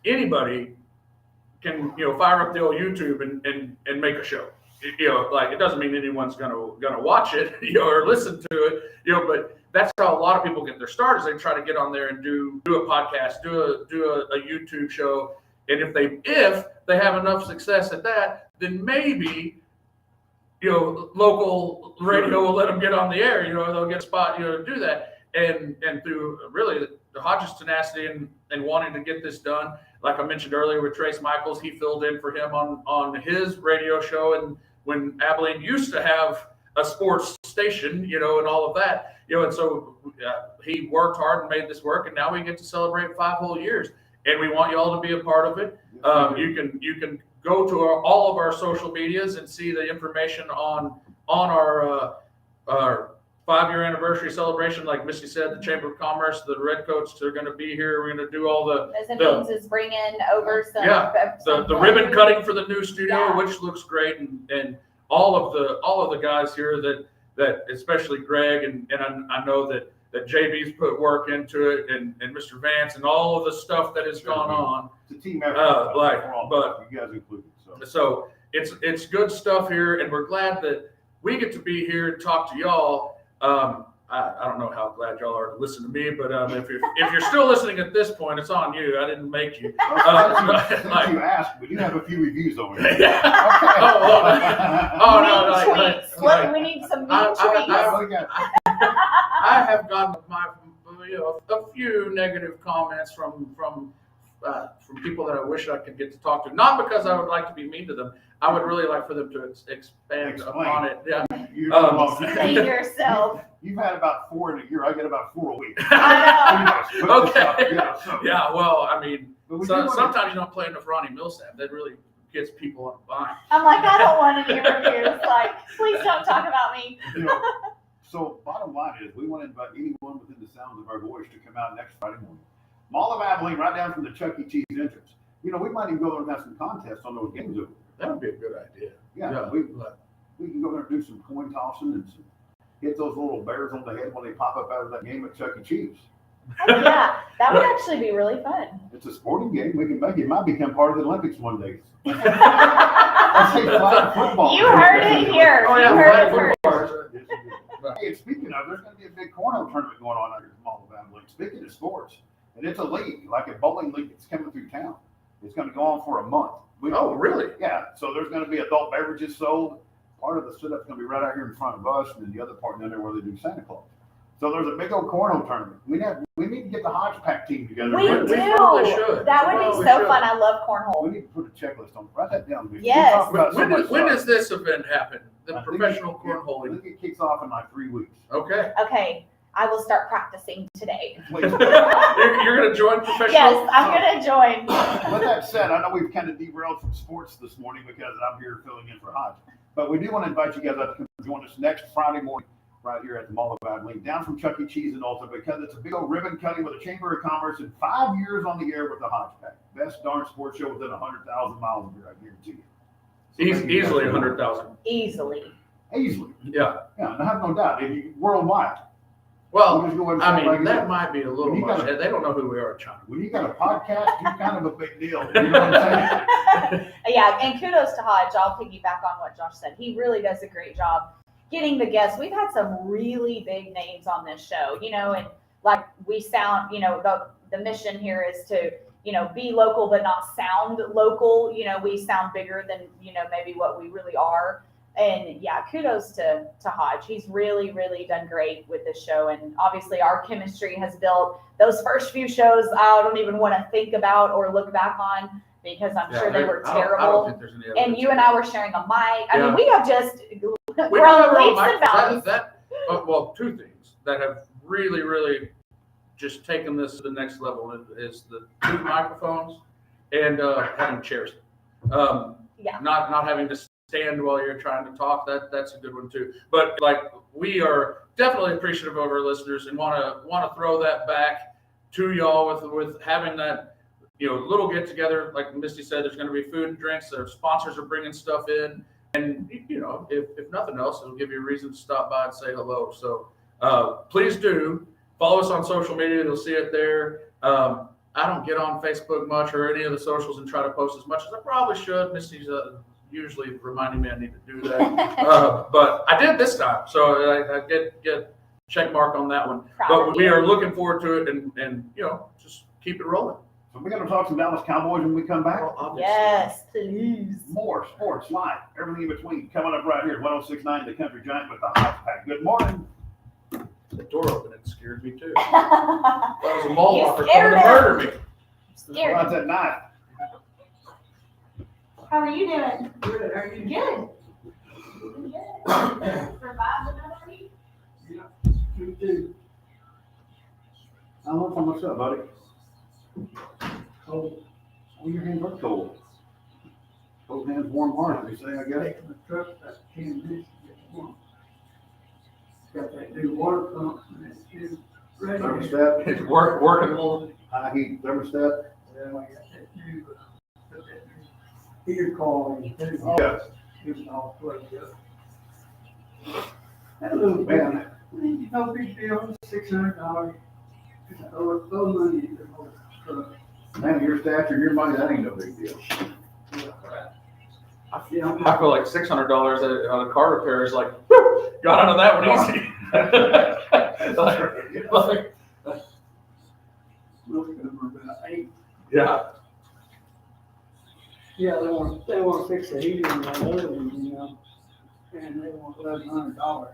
S1: anybody can fire up the old YouTube and make a show. Like it doesn't mean anyone's gonna watch it or listen to it, but that's how a lot of people get their start, is they try to get on there and do a podcast, do a YouTube show. And if they have enough success at that, then maybe local radio will let them get on the air. They'll get a spot to do that. And through really the Hodges tenacity and wanting to get this done, like I mentioned earlier with Trace Michaels, he filled in for him on his radio show, and when Abilene used to have a sports station, and all of that, and so he worked hard and made this work, and now we get to celebrate 5 whole years, and we want you all to be a part of it. You can go to all of our social medias and see the information on our 5-year anniversary celebration. Like Misty said, the Chamber of Commerce, the Redcoats are going to be here. We're going to do all the
S5: Mezzanines is bringing over some.
S1: the ribbon cutting for the new studio,
S5: Yeah.
S1: which looks great, and all of the guys here that especially Greg and I know that JB's put work into it, and Mr. Vance and all of the stuff that has gone on.
S2: It's a team effort.
S1: But
S2: you guys included.
S1: So it's good stuff here, and we're glad that we get to be here and talk to y'all. I don't know how glad y'all are to listen to me, but if you're still listening at this point, it's on you. I didn't make you.
S2: Since you asked, we do have a few reviews over here.
S1: Yeah.
S5: We need some meat treats.
S1: I have gotten a few negative comments from people that I wish I could get to talk to. Not because I would like to be mean to them. I would really like for them to expand upon it. Yeah.
S5: Say yourself.
S2: You've had about 4 in a year. I get about 4 a week.
S5: I
S1: know. Okay.
S2: Yeah,
S1: well, I mean, sometimes you don't play enough Ronnie Millsap. That really gets people on the vine.
S5: I'm like, I don't want any reviews. Like, please don't talk about me.
S2: So bottom line is, we want to invite anyone within the sounds of our voice to come out next Friday morning. Mall of Abilene, right down from the Chuck E. Cheese entrance. We might even go there and have some contests on those games over there.
S1: That would be a good idea.
S2: Yeah. We can go there and do some coin tossing and hit those little bears on the head when they pop up out of that game at Chuck E. Cheese.
S5: Yeah, that would actually be really fun.
S2: It's a sporting game. We can make it. Might become part of the Olympics one day. Let's say flag football.
S5: You heard it here.
S1: Oh,
S5: you
S1: yeah,
S5: heard it
S1: flag
S5: first.
S1: football.
S2: Hey, and speaking of, there's going to be a big cornhole tournament going on out here at Mall of Abilene. Speaking of sports, and it's a league, like a bowling league that's coming through town. It's going to go on for a month.
S1: Oh, really?
S2: Yeah. So there's going to be adult beverages sold. Part of the setup's going to be right out here in front of us, and then the other part down there where they do Santa Claus. So there's a big old cornhole tournament. We need to get the Hodge Pack team together.
S5: We do.
S1: probably should.
S5: That would be so fun. I love cornhole.
S2: We need to put a checklist on. Write that down.
S5: Yes.
S1: When does this event happen? The professional
S2: I
S1: cornholing?
S2: think it kicks off in like 3 weeks.
S1: Okay.
S5: Okay, I will start practicing today.
S2: Please.
S1: You're going to join professional?
S5: Yes, I'm going to join.
S2: With that said, I know we've kind of derailed from sports this morning because I'm here filling in for Hodge. But we do want to invite you guys out to come join us next Friday morning right here at the Mall of Abilene, down from Chuck E. Cheese and Ulta, because it's a big old ribbon cutting with the Chamber of Commerce and 5 years on the air with the Hodge Pack. Best darn sports show within 100,000 miles of here, I guarantee you. So
S1: Easily 100,000.
S5: Easily.
S2: Easily.
S1: Yeah.
S2: Yeah, I have no doubt. If you worldwide.
S1: Well,
S2: We'll just go ahead and
S1: I
S2: say
S1: mean,
S2: like
S1: that
S2: this.
S1: might be a little
S2: When you
S1: much.
S2: gotta-
S1: They don't know who we are in China.
S2: When you got a podcast, you're kind of a big deal. You know what I'm saying?
S5: Yeah, and kudos to Hodge. I'll piggyback on what Josh said. He really does a great job getting the guests. We've had some really big names on this show, and like we sound, the mission here is to, be local but not sound local. We sound bigger than, maybe what we really are. And yeah, kudos to Hodge. He's really, really done great with this show. And obviously our chemistry has built. Those first few shows I don't even want to think about or look back on, because I'm sure they were
S1: I don't
S5: terrible.
S1: think there's any
S5: And
S1: evidence
S5: you and I were sharing a mic. I mean, we have just
S1: We
S5: grown
S1: don't have
S5: leaps
S1: our
S5: and
S1: mic-
S5: bounds.
S1: well, two things that have really, really just taken this to the next level is the 2 microphones and having chairs.
S5: Yeah.
S1: Not having to stand while you're trying to talk, that's a good one too. But like, we are definitely appreciative of our listeners and want to throw that back to y'all with having that, little get together. Like Misty said, there's going to be food and drinks. Their sponsors are bringing stuff in, and if nothing else, it'll give you a reason to stop by and say hello. So please do follow us on social media. You'll see it there. I don't get on Facebook much or any of the socials and try to post as much as I probably should. Misty's usually reminding me I need to do that. But I did this time, so I get check mark on that one. But we are looking forward to it and just keep it rolling.
S2: So we're going to talk some Dallas Cowboys when we come back.
S1: Well,
S5: Yes, please.
S2: More sports, live, everything in between. Coming up right here, 106.9 The Country Giant with the Hodge Pack. Good morning.
S1: the door opened and scared me too. That was a mall
S5: You
S1: walker
S5: scared
S1: coming to murder me.
S5: Scared.
S2: Well, that's at night.
S5: How are you doing? Good. Are you good? Survived another week?
S2: You too. I don't know what's up, buddy. Cold. Oh, your hands are cold. Cold hands, warm heart, they say, I guess.
S6: The truck that came this one. Got that new water pump and it's new radiator.
S2: Thermostat,
S1: It's working a little.
S2: high heat thermostat.
S6: Well, I got that new, put that new heater coil in too.
S2: Yeah.
S6: It was all plugged up. That little
S2: Man,
S6: no big deal, $600. Throw money in the whole truck.
S2: man, your stature, your money, that ain't no big deal.
S6: Yeah,
S1: I feel like $600 on a car repair is like, whew, got out of that one easy. like,
S6: most of them are about 8.
S1: yeah.
S6: Yeah, they want to fix the heater in that other one, and they want $1,100.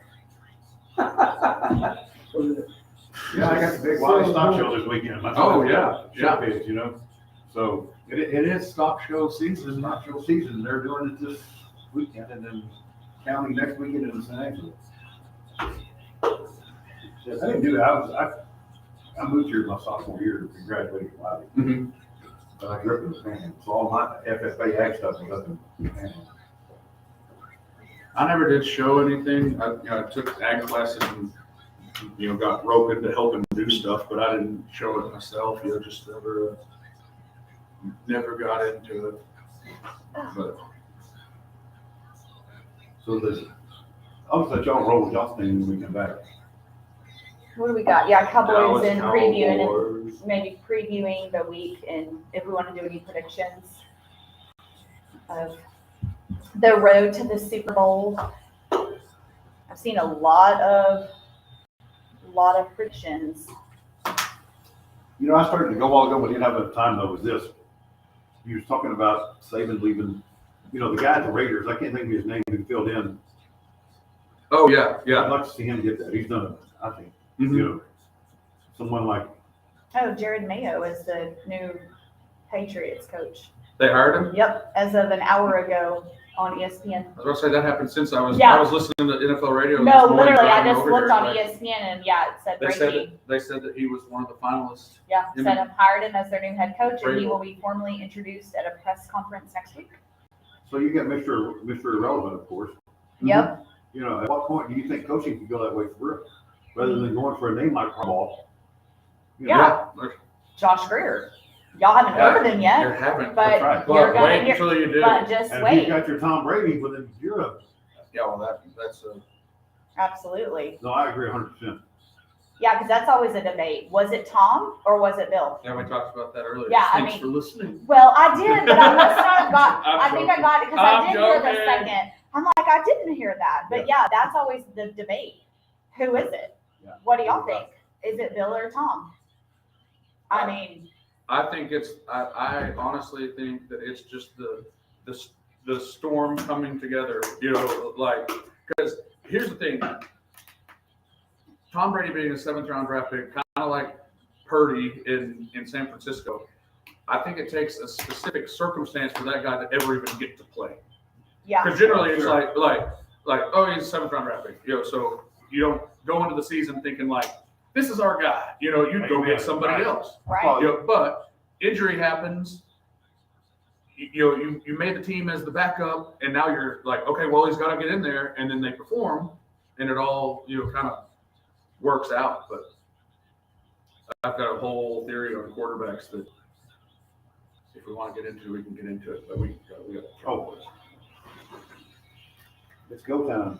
S6: For the
S2: Yeah, I got the big wide stock show this weekend. That's
S1: Oh,
S2: what
S1: yeah,
S2: Show is, So
S4: It is stock show season, stock show season. They're doing it this weekend and then counting next weekend in San Angelo. I didn't do that. I moved here my sophomore year and graduated from Ivy.
S1: Mhm.
S4: But I grew up in the Panhandle, so all my FFA ag stuff was up in the Panhandle.
S1: I never did show anything. I took ag classes and, got roped into helping do stuff, but I didn't show it myself. Just never got into it. But
S4: So I'll just let y'all roll with y'all thing when we come back.
S5: What do we got? Yeah, Cowboys
S1: Dallas
S5: and previewing,
S1: Cowboys.
S5: maybe previewing the week, and if we want to do any predictions of the road to the Super Bowl. I've seen a lot of predictions.
S2: I started to go a while ago, but didn't have enough time though, was this. He was talking about Saban leaving, the guy at the Raiders, I can't think of his name, who filled in.
S1: Oh yeah,
S2: I'd
S1: yeah.
S2: like to see him get that. He's done it, I think.
S1: Mhm.
S2: Someone like,
S5: Oh, Jared Mayo is the new Patriots coach.
S1: They hired him.
S5: Yep, as of an hour ago on ESPN.
S1: I was going to say that happened since I was
S5: Yeah.
S1: listening to NFL radio.
S5: No,
S1: this morning
S5: literally, I
S1: driving
S5: just
S1: over
S5: looked
S1: here.
S5: on ESPN and yeah, it said breaking.
S1: They said that he was one of the finalists.
S5: Yeah,
S1: in-
S5: said I've hired him as their new head coach, and he
S1: Vrabel.
S5: will be formally introduced at a press conference next week.
S2: so you got Mr. Irrelevant, of course.
S5: Yep.
S2: At what point do you think coaching could go that way for real? Rather than going for a name like Harbaugh?
S5: Yeah. Josh Greer. Y'all haven't heard of him
S1: You
S5: yet,
S1: haven't.
S5: but
S2: That's right.
S5: you're
S1: But
S5: gonna
S1: wait
S5: hear.
S1: until you do.
S5: But just
S2: And if you've
S5: wait.
S2: got your Tom Brady, well then
S1: Yeah, well, that's a.
S5: Absolutely.
S2: no, I agree 100%.
S5: Yeah, because that's always a debate. Was it Tom or was it Bill?
S1: Yeah, we talked about that earlier.
S5: Yeah, I
S1: Thanks
S5: mean-
S1: for listening.
S5: Well, I did, but I must not have got.
S1: I'm
S5: I think I
S1: joking.
S5: got it because
S1: I'm
S5: I did hear the
S1: joking.
S5: second. I'm like, I didn't hear that, but yeah, that's always the debate. Who is it?
S2: Yeah.
S5: What do y'all think? Is it Bill or Tom? I mean,
S1: I think I honestly think that it's just the storm coming together, because here's the thing. Tom Brady being a 7th-round draft pick, kind of like Purdy in San Francisco, I think it takes a specific circumstance for that guy to ever even get to play.
S5: yeah,
S1: Because generally it's
S2: Sure.
S1: like, oh, he's a 7th-round draft pick, so you don't go into the season thinking like, this is our guy, you'd go get somebody
S2: Right.
S1: else.
S5: right.
S1: But injury happens, you made the team as the backup, and now you're like, okay, well, he's got to get in there, and then they perform, and it all kind of works out. But I've got a whole theory on quarterbacks that if we want to get into, we can get into it. But we got Cowboys.
S2: Let's go time.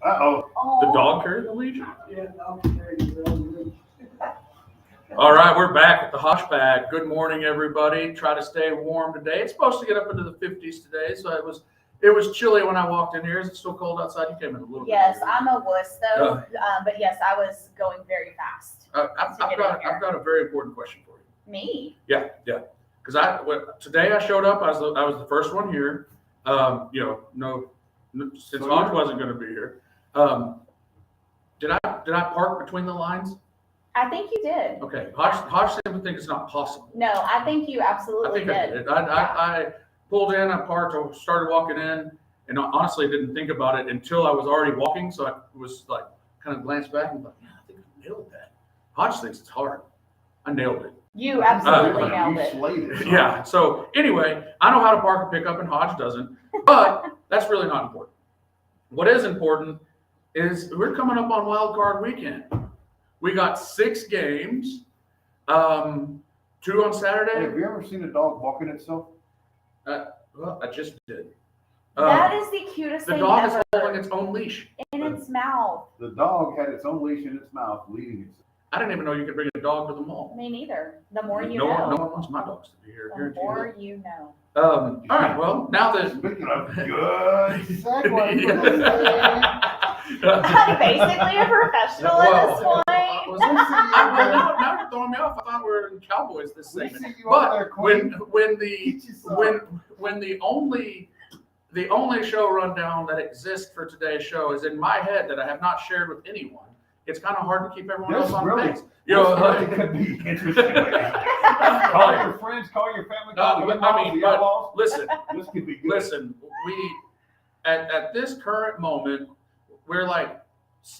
S2: Uh-oh.
S1: The dog carried the Legion.
S6: Yeah, I'll carry the Legion.
S1: All right, we're back at the Hodge Pack. Good morning, everybody. Try to stay warm today. It's supposed to get up into the 50s today, so it was chilly when I walked in here. Is it still cold outside? You came in a little
S5: Yes,
S1: bit.
S5: I'm a wuss though, but yes, I was going very fast.
S1: I've got a very important question for you.
S5: Me?
S1: Yeah. Because today I showed up. I was the first one here. Since Hodge wasn't going to be here. Did I park between the lines?
S5: I think you did.
S1: Okay. Hodge seemed to think it's not possible.
S5: No, I think you
S1: I
S5: absolutely
S1: think I did. I pulled in, I parked, I started walking in, and honestly didn't think about it until I was already walking. So I was like, kind of glanced back and like, yeah, I think I nailed that. Hodge thinks it's hard. I nailed it.
S5: You absolutely nailed
S2: You
S5: it.
S2: slayed it.
S1: Yeah. So anyway, I know how to park and pick up, and Hodge doesn't. But that's really not important. What is important is we're coming up on Wild Card Weekend. We got 6 games, 2 on
S2: Hey,
S1: Saturday.
S2: have you ever seen a dog walking itself?
S1: Well, I just did.
S5: That is the cutest
S1: The
S5: thing
S1: dog is
S5: ever.
S1: holding its own leash.
S5: In its mouth.
S2: The dog had its own leash in its mouth, leading itself.
S1: I didn't even know you could bring a dog to the mall.
S5: Me neither. The more you
S1: No
S5: know.
S1: one wants my dogs to be here.
S5: The
S1: Guarantee
S5: more you know.
S1: that. All right. Well, now that
S2: Speaking of good segue.
S5: Basically a professional at this point.
S1: Now you're throwing me off. I thought we were in Cowboys this
S2: We
S1: segment.
S2: see you out there,
S1: But
S2: Queen.
S1: when
S2: Get you some.
S1: the only show rundown that exists for today's show is in my head that I have not shared with anyone, it's kind of hard to keep everyone
S2: This
S1: else on
S2: really-
S1: pace. You know,
S2: This really could be interesting. Call your friends, call your family, call the in-laws, the outlaws.
S1: listen,
S2: This could be good.
S1: listen. We at this current moment, we're like,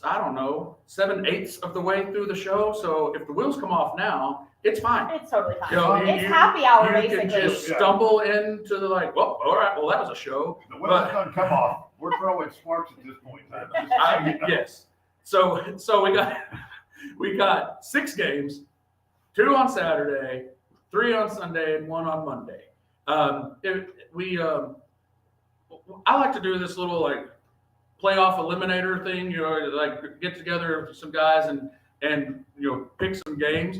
S1: I don't know, 7/8 of the way through the show. So if the wheels come off now, it's fine.
S5: It's totally fine.
S1: You know,
S5: It's happy hour,
S1: You
S5: basically.
S1: can just stumble into the like, well, all right, well that was a show.
S2: The wheels done come off. We're throwing sparks at this point in time.
S1: Yes. So we got 6 games, 2 on Saturday, 3 on Sunday, and 1 on Monday. I like to do this little like playoff eliminator thing, like get together with some guys and pick some games.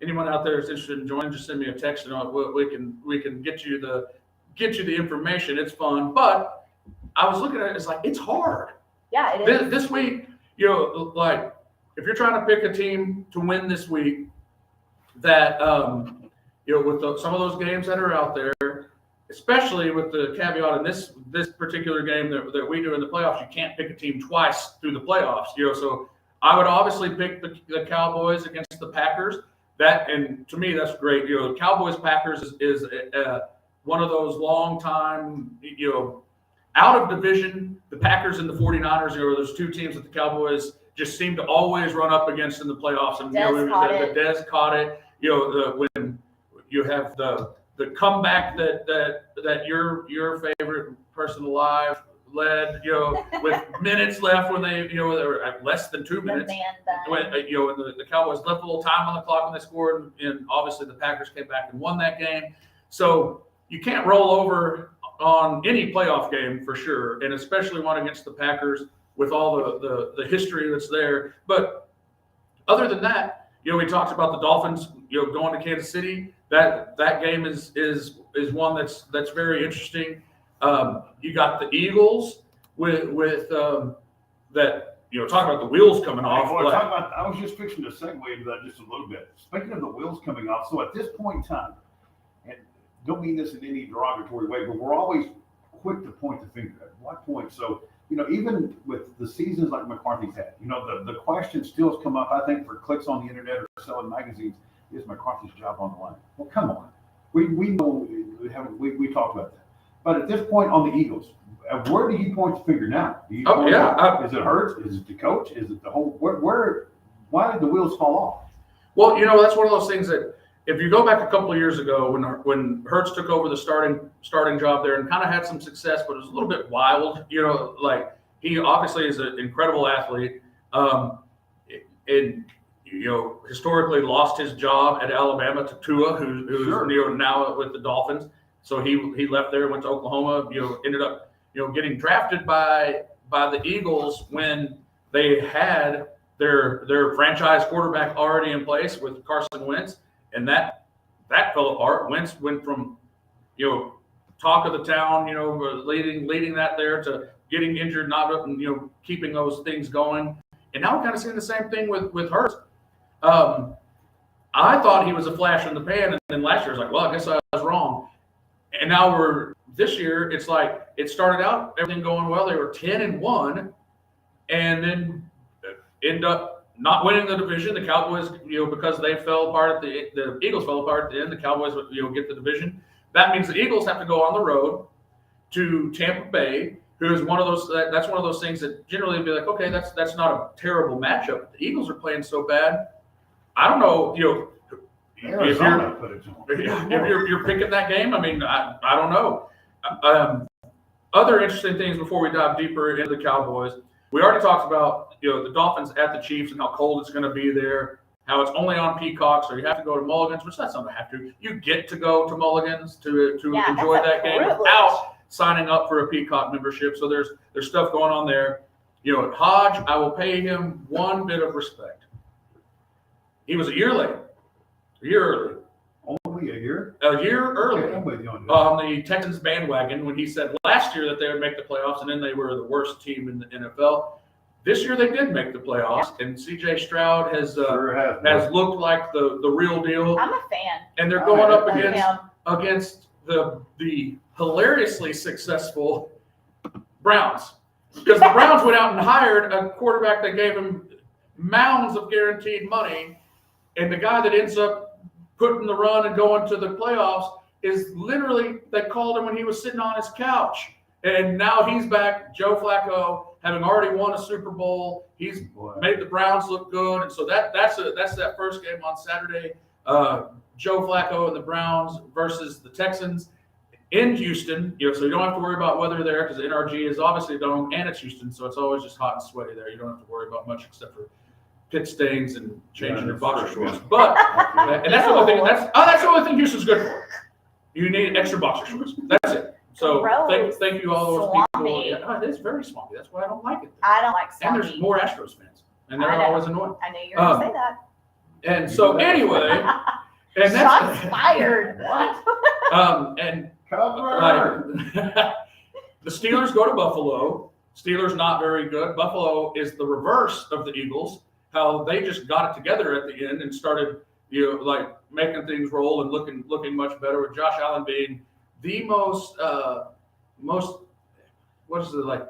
S1: Anyone out there is interested in joining, just send me a text and we can get you the information. It's fun, but I was looking at it, it's like it's hard.
S5: Yeah, it is.
S1: This week, like if you're trying to pick a team to win this week, that with some of those games that are out there, especially with the caveat in this particular game that we do in the playoffs, you can't pick a team twice through the playoffs. So I would obviously pick the Cowboys against the Packers. And to me, that's great. Cowboys Packers is one of those long time, out of division. The Packers and the 49ers are those 2 teams that the Cowboys just seem to always run up against in the playoffs. And the Dez caught it. When you have the comeback that your favorite person alive led, with minutes left when they were at less than 2 minutes. When the Cowboys left a little time on the clock when they scored, and obviously the Packers came back and won that game. So you can't roll over on any playoff game for sure, and especially one against the Packers with all the history that's there. But other than that, we talked about the Dolphins, going to Kansas City. That game is one that's very interesting. You got the Eagles with that. Talk about the wheels coming off.
S2: I was just fixing to segue into that just a little bit. Speaking of the wheels coming off, so at this point in time, and don't mean this in any derogatory way, but we're always quick to point the finger at what point. So, even with the seasons like McCarthy's had, the question still has come up, I think, for clicks on the internet or selling magazines, is McCarthy's job on the line? Well, come on. We know, we talked about that. But at this point on the Eagles, where do you point the finger now? Is it Hurts? Is it the coach? Is it the whole? Why did the wheels fall off?
S1: Well, that's one of those things that if you go back a couple of years ago when Hurts took over the starting job there and kind of had some success, but it was a little bit wild, like he obviously is an incredible athlete, and historically lost his job at Alabama to Tua, who's
S2: Sure.
S1: Now with the Dolphins. So he left there, went to Oklahoma, ended up getting drafted by the Eagles when they had their franchise quarterback already in place with Carson Wentz, and that fell apart. Wentz went from talk of the town, leading that there, to getting injured, not keeping those things going, and now we're kind of seeing the same thing with Hurts. I thought he was a flash in the pan, and then last year I was like, well, I guess I was wrong. And now this year, it's like it started out everything going well. They were 10-1, and then end up not winning the division. The Cowboys, because they fell apart the Eagles fell apart at the end. The Cowboys, get the division. That means the Eagles have to go on the road to Tampa Bay, who is one of those. That's one of those things that generally would be like, okay, that's not a terrible matchup. The Eagles are playing so bad. I don't know,
S2: Arizona put it to him.
S1: if you're picking that game. I mean, I don't know. Other interesting things before we dive deeper into the Cowboys. We already talked about the Dolphins at the Chiefs and how cold it's going to be there. How it's only on Peacock, so you have to go to Mulligan's, which that's not a have to. You get to go to Mulligan's to enjoy that game without signing up for a Peacock membership. So there's stuff going on there. At Hodge, I will pay him one bit of respect. He was a year late, a year early.
S2: Only a year?
S1: A year early.
S2: Okay, I'm with you on that.
S1: On the Texans bandwagon when he said last year that they would make the playoffs, and then they were the worst team in the NFL. This year they did make the playoffs, and C.J. Stroud has looked like the real deal.
S5: I'm a fan.
S1: And they're going up against the hilariously successful Browns, because the Browns went out and hired a quarterback that gave him mounds of guaranteed money, and the guy that ends up putting the run and going to the playoffs is literally, they called him when he was sitting on his couch. And now he's back, Joe Flacco, having already won a Super Bowl. He's made the Browns look good. And so that's that first game on Saturday. Joe Flacco and the Browns versus the Texans in Houston. So you don't have to worry about weather there, because the NRG is obviously dome, and it's Houston, so it's always just hot and sweaty there. You don't have to worry about much except for pit stains and changing your boxer shorts. But and that's the only thing. That's the only thing Houston's good for. You need extra boxer shorts. That's it. So thank you all those people. Yeah, it is very swampy. That's why I don't like it.
S5: I don't like swampy.
S1: And there's more Astros fans, and they're always annoying.
S5: I knew you were going to say that.
S1: And so anyway, and
S5: shots fired. What?
S1: And
S2: Cover.
S1: the Steelers go to Buffalo. Steelers not very good. Buffalo is the reverse of the Eagles. How they just got it together at the end and started, making things roll and looking much better, with Josh Allen being the most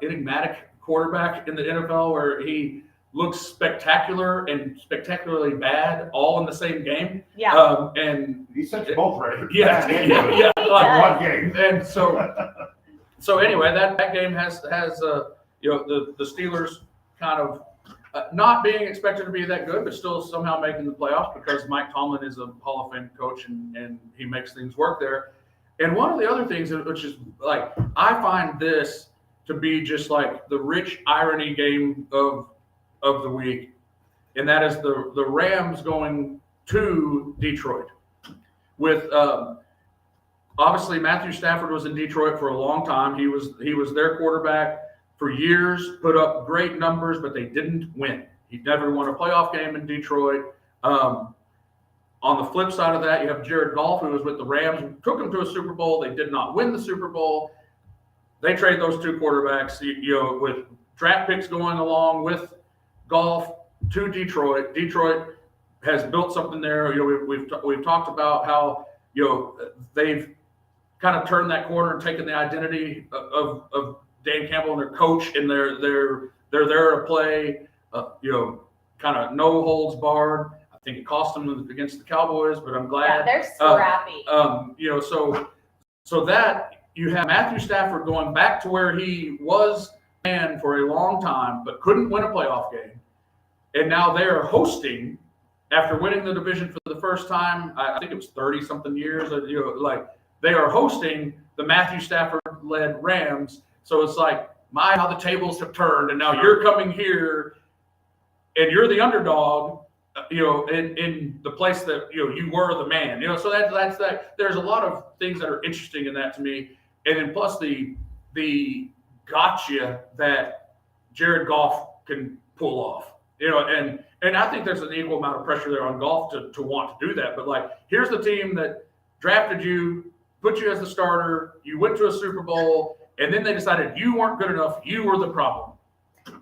S1: enigmatic quarterback in the NFL, where he looks spectacular and spectacularly bad all in the same game.
S5: Yeah.
S1: And
S2: He sets both records.
S1: Yeah.
S2: Like one game.
S1: And so anyway, that game has the Steelers kind of not being expected to be that good, but still somehow making the playoffs, because Mike Tomlin is a Hall of Fame coach and he makes things work there. And one of the other things, which is I find this to be just like the rich irony game of the week, and that is the Rams going to Detroit with obviously Matthew Stafford was in Detroit for a long time. He was their quarterback for years, put up great numbers, but they didn't win. He never won a playoff game in Detroit. On the flip side of that, you have Jared Goff, who was with the Rams, took them to a Super Bowl. They did not win the Super Bowl. They trade those two quarterbacks, with draft picks going along with Goff to Detroit. Detroit has built something there. We've talked about how they've kind of turned that corner and taken the identity of Dan Campbell and their coach, and they're there to play, kind of no holds barred. I think it cost them against the Cowboys, but I'm glad.
S5: Yeah, they're scrappy.
S1: So that you have Matthew Stafford going back to where he was for a long time, but couldn't win a playoff game, and now they're hosting after winning the division for the first time, I think it was 30 something years, like they are hosting the Matthew Stafford led Rams. So it's like, how the tables have turned, and now you're coming here and you're the underdog, in the place that, you were the man, so that's that. There's a lot of things that are interesting in that to me. And then plus the gotcha that Jared Goff can pull off, and I think there's an equal amount of pressure there on Goff to want to do that. But like, here's the team that drafted you, put you as the starter, you went to a Super Bowl, and then they decided you weren't good enough, you were the problem.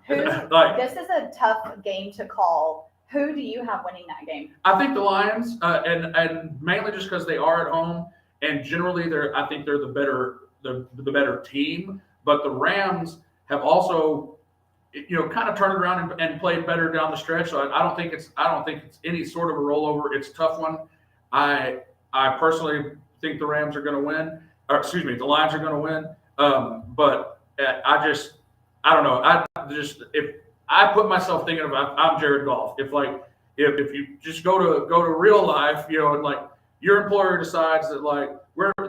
S5: This is a tough game to call. Who do you have winning that game?
S1: I think the Lions, and mainly just because they are at home, and generally I think they're the better team. But the Rams have also, kind of turned around and played better down the stretch. So I don't think it's any sort of a rollover. It's a tough one. I personally think the Rams are going to win, the Lions are going to win. But I don't know. If I put myself thinking about, I'm Jared Goff. If you just go to real life, and like your employer decides that like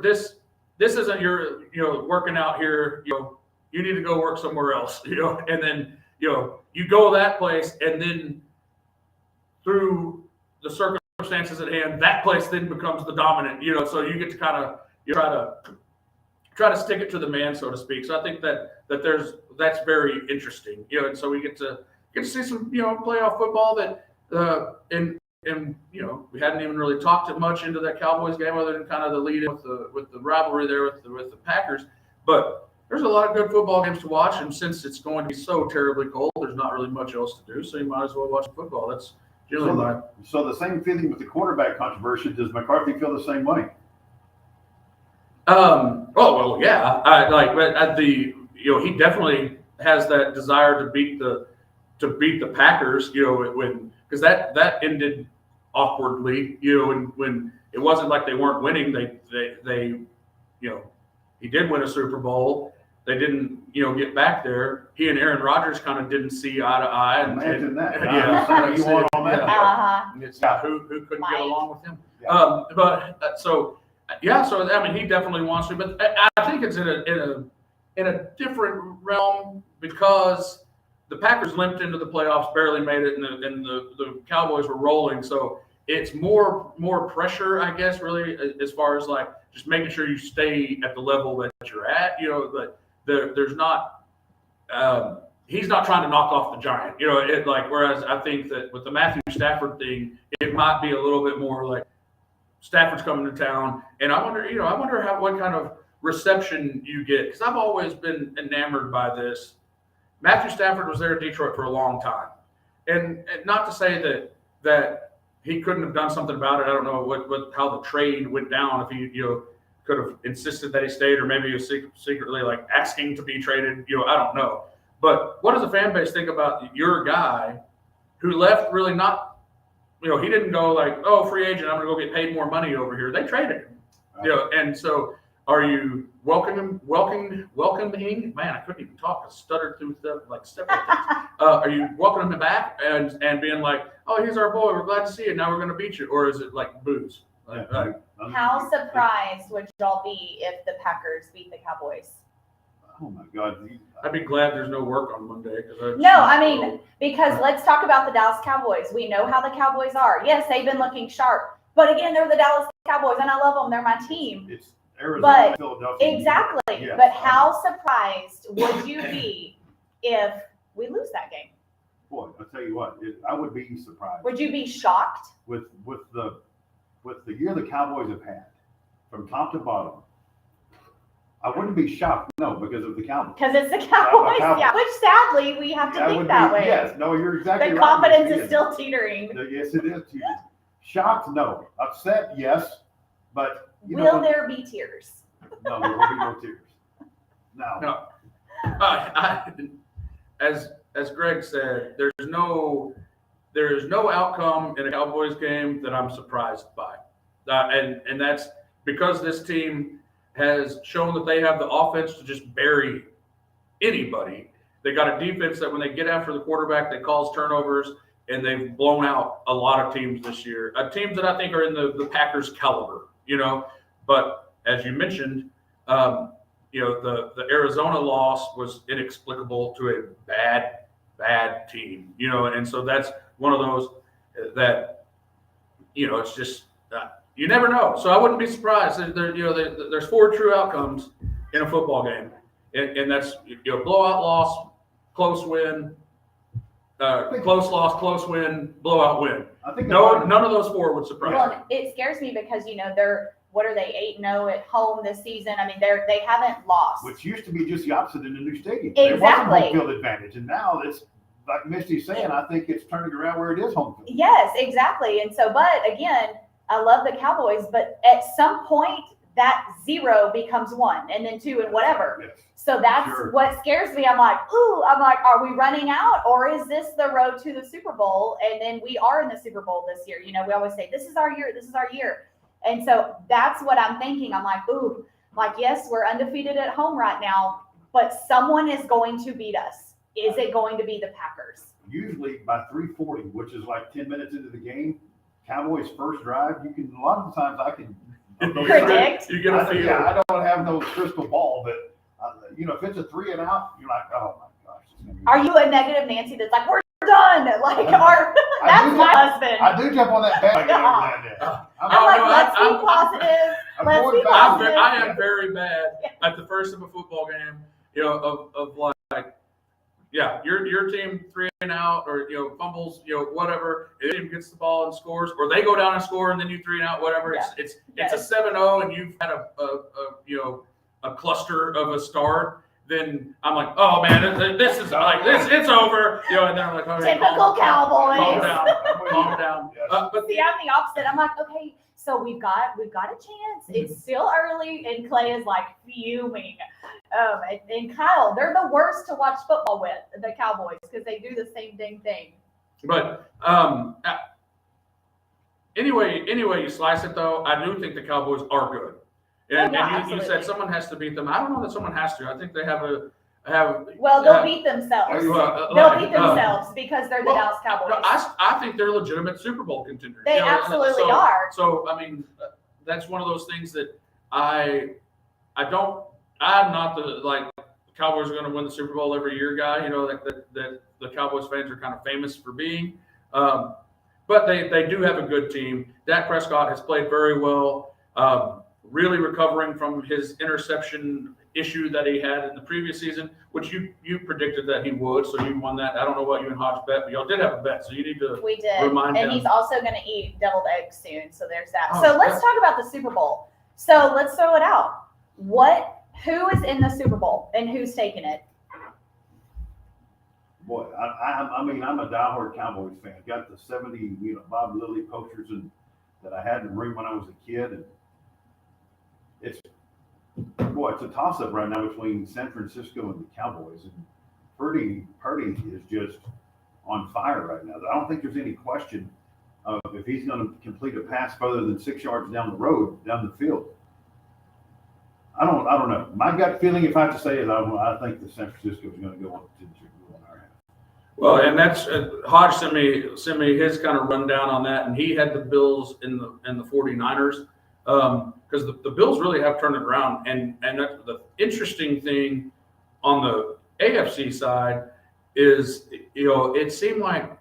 S1: this isn't your working out here, you need to go work somewhere else, and then you go that place, and then through the circumstances at hand, that place then becomes the dominant, so you get to kind of try to stick it to the man, so to speak. So I think that's very interesting, and so we get to see some playoff football that and we hadn't even really talked much into that Cowboys game other than kind of the lead with the rivalry there with the Packers. But there's a lot of good football games to watch, and since it's going to be so terribly cold, there's not really much else to do, so you might as well watch football. That's generally
S2: so the same feeling with the quarterback controversy. Does McCarthy feel the same way?
S1: Oh well, yeah. He definitely has that desire to beat the Packers. Because that ended awkwardly. When it wasn't like they weren't winning. They he did win a Super Bowl. They didn't get back there. He and Aaron Rodgers kind of didn't see eye to eye.
S2: Imagine that.
S1: Yeah,
S2: you want on that?
S1: Who couldn't get along with him?
S2: Yeah.
S1: So I mean, he definitely wants to, but I think it's in a different realm because the Packers limped into the playoffs, barely made it, and the Cowboys were rolling. So it's more pressure, I guess, really, as far as like just making sure you stay at the level that you're at. But there's not. He's not trying to knock off the giant. Whereas I think that with the Matthew Stafford thing, it might be a little bit more like Stafford's coming to town, and I wonder what kind of reception you get, because I've always been enamored by this. Matthew Stafford was there in Detroit for a long time, and not to say that he couldn't have done something about it. I don't know how the trade went down, if he could have insisted that he stayed, or maybe he was secretly like asking to be traded. I don't know. But what does the fan base think about your guy who left really not? He didn't go like, oh, free agent, I'm going to go get paid more money over here. They traded him.
S2: Right.
S1: And so are you welcoming? Man, I couldn't even talk. I stuttered through several things. Are you welcoming him back and being like, oh, here's our boy, we're glad to see you, now we're going to beat you? Or is it like booze?
S5: How surprised would y'all be if the Packers beat the Cowboys?
S2: Oh my God!
S1: I'd be glad there's no work on Monday.
S5: Because let's talk about the Dallas Cowboys. We know how the Cowboys are. Yes, they've been looking sharp, but again, they're the Dallas Cowboys, and I love them. They're my team.
S2: It's Arizona, Philadelphia.
S5: Exactly.
S2: Yes.
S5: But how surprised would you be if we lose that game?
S2: Boy, I'll tell you what, I would be surprised.
S5: Would you be shocked?
S2: With the year the Cowboys have had, from top to bottom, I wouldn't be shocked, no, because of the Cowboys.
S5: Because it's the Cowboys, yeah. Which sadly we have to think that way.
S2: Yes, no, you're exactly right.
S5: The confidence is still teetering.
S2: Yes, it is teetering. Shocked, no. Upset, yes, but
S5: will there be tears?
S2: No, there will be no tears.
S1: No. As Greg said, there is no outcome in a Cowboys game that I'm surprised by, and that's because this team has shown that they have the offense to just bury anybody. They got a defense that when they get after the quarterback, they cause turnovers, and they've blown out a lot of teams this year. Teams that I think are in the Packers caliber, But as you mentioned, the Arizona loss was inexplicable to a bad team, and so that's one of those that, it's just you never know. So I wouldn't be surprised. There's 4 true outcomes in a football game, and that's blowout loss, close win, close loss, close win, blowout win.
S2: I think
S1: None of those 4 would surprise me.
S5: Well, it scares me because they're what are they 8-0 at home this season? I mean, they haven't lost.
S2: Which used to be just the opposite in the new stadium.
S5: Exactly.
S2: There wasn't home field advantage, and now it's like Misty's saying. I think it's turning around where it is home field.
S5: Yes, exactly. And so, but again, I love the Cowboys, but at some point that 0 becomes 1 and then 2 and whatever.
S2: Yes.
S5: So that's
S2: Sure.
S5: what scares me. I'm like, are we running out, or is this the road to the Super Bowl? And then we are in the Super Bowl this year. We always say, this is our year. This is our year. And so that's what I'm thinking. I'm like, yes, we're undefeated at home right now, but someone is going to beat us. Is it going to be the Packers?
S2: Usually by 3:40, which is like 10 minutes into the game, Cowboys' first drive, a lot of the times I can
S5: Predict.
S1: You get a feel.
S2: Yeah, I don't have no crystal ball, but if it's a 3 and out, you're like, oh my gosh. It's gonna be
S5: Are you a negative Nancy that's like, we're done? Like, that's my husband.
S2: I do jump on that bandwagon every now and then.
S5: I'm like, let's be positive. Let's be positive.
S1: I am very bad at the first of a football game, of like, yeah, your team 3 and out, or fumbles, whatever. Your team gets the ball and scores, or they go down and score, and then you 3 and out, whatever.
S5: Yeah.
S1: It's a 7-0, and you've had a cluster of a start. Then I'm like, oh man, this is like this. It's over, and then I'm like, okay,
S5: Typical Cowboys.
S1: Calm down.
S2: Yes.
S1: But
S5: See, I'm the opposite. I'm like, okay, so we've got a chance. It's still early, and Clay is like fuming. And Kyle, they're the worst to watch football with, the Cowboys, because they do the same dang thing.
S1: But anyway, you slice it though, I do think the Cowboys are good. And, you said someone has to beat them. I don't know that someone has to. I think they have
S5: Well, they'll beat themselves. They'll beat themselves because they're the Dallas Cowboys.
S1: No, I think they're legitimate Super Bowl contenders.
S5: They absolutely are.
S1: So I mean, that's one of those things that I'm not the Cowboys are going to win the Super Bowl every year guy. That the Cowboys fans are kind of famous for being. But they do have a good team. Dak Prescott has played very well. Really recovering from his interception issue that he had in the previous season, which you predicted that he would, so you won that. I don't know what you and Hodge bet, but y'all did have a bet, so you need to remind him.
S5: And he's also going to eat deviled eggs soon, so there's that. So let's talk about the Super Bowl. So let's throw it out. Who is in the Super Bowl and who's taking it?
S2: Boy, I'm a diehard Cowboys fan. Got the 70, Bob Lilly posters that I had in the room when I was a kid, and it's a toss-up right now between San Francisco and the Cowboys. And Purdy is just on fire right now. I don't think there's any question of if he's going to complete a pass further than 6 yards down the field. I don't know. My gut feeling, if I have to say it, I think that San Francisco is going to go on to the Super Bowl on our half.
S1: Well, and that's Hodge sent me his kind of rundown on that, and he had the Bills in the 49ers. Because the Bills really have turned it around, and the interesting thing on the AFC side is it seemed like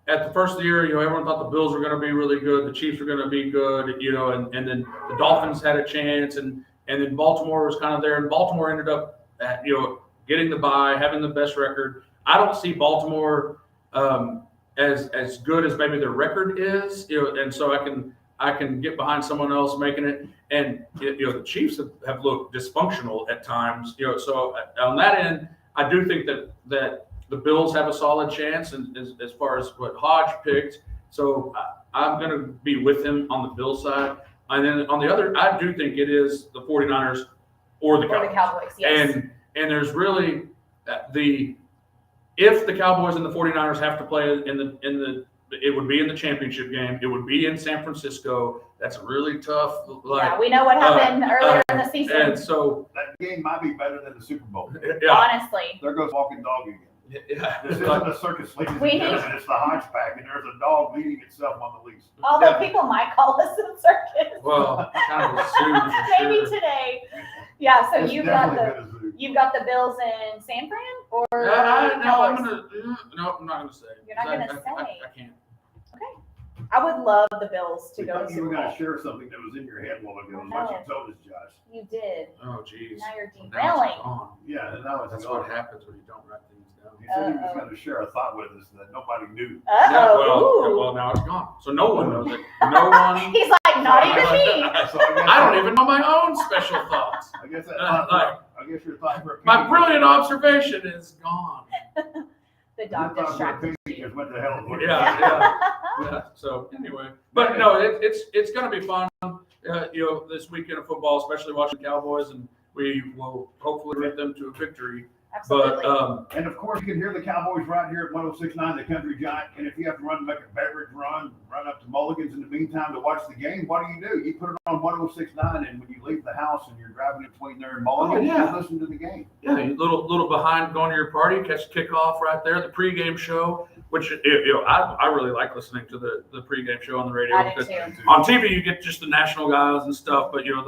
S1: at the first of the year everyone thought the Bills were going to be really good, the Chiefs were going to be good, and then the Dolphins had a chance, and then Baltimore was kind of there, and Baltimore ended up getting the bye, having the best record. I don't see Baltimore as good as maybe their record is, and so I can get behind someone else making it. And, the Chiefs have looked dysfunctional at times, so on that end, I do think that the Bills have a solid chance. And as far as what Hodge picked, so I'm going to be with him on the Bills side. And then on the other, I do think it is the 49ers or the Cowboys.
S5: Yes.
S1: And there's really if the Cowboys and the 49ers have to play it would be in the championship game. It would be in San Francisco. That's really tough.
S5: We know what happened earlier in the season.
S1: And so
S2: that game might be better than the Super Bowl.
S1: Yeah.
S5: Honestly.
S2: There goes walking dog again.
S1: Yeah.
S2: This isn't a circus, ladies and
S5: We need-
S2: gentlemen. It's the Hodge Pack, and there's a dog leading itself on the leash.
S5: Although
S1: Yeah.
S5: people might call us a circus.
S1: Well, kind of a zoo for
S5: Maybe
S1: sure.
S5: today. Yeah, so
S2: It's
S5: you've got
S2: definitely
S5: the
S2: been a zoo.
S5: you've got the Bills in San Fran or
S1: No, I'm
S5: Cowboys?
S1: no, I'm not gonna say.
S5: You're not gonna
S1: I
S5: say.
S1: can't.
S5: I would love the Bills to
S2: We
S5: go to
S2: thought you
S5: Super
S2: were gonna
S5: Bowl.
S2: share something that was in your head while ago, what you told us, Josh.
S5: You did.
S1: Oh, geez.
S5: Now you're
S1: Now it's
S5: derailing.
S1: gone.
S2: Yeah, and now it's
S1: That's
S2: gone.
S1: what happens when you don't write things down.
S2: He said he was
S5: Uh-oh.
S2: gonna share a thought with us that nobody knew.
S1: Yeah,
S5: Uh-oh.
S1: well, now it's gone. So no one knows it. No one.
S5: He's like, not
S1: I
S5: even
S1: like
S5: me.
S1: that.
S2: So I guess
S1: I don't even know my own special thoughts.
S2: I guess that
S1: Uh,
S2: thought, I guess your thought for a
S1: My
S2: penny-
S1: brilliant observation is gone.
S5: The
S2: your
S5: dog
S2: thought for a
S5: distracted.
S2: penny just went to hell.
S1: Yeah. Yeah. So anyway, but no, it's going to be fun. This weekend of football, especially watching Cowboys, and we will hopefully lead them to a victory.
S5: Absolutely.
S1: But
S2: And of course, you can hear the Cowboys right here at 106.9 The Country Giant. And if you have to run to make a beverage run up to Mulligan's in the meantime to watch the game, what do? You put it on 106.9, and when you leave the house and you're driving between there and Mulligan's,
S1: yeah.
S2: you listen to the game.
S1: yeah, a little behind going to your party, catch kickoff right there, the pregame show, which I really like listening to the pregame show on the radio.
S5: I do
S1: because
S5: too.
S1: on TV you get just the national guys and stuff, but
S2: You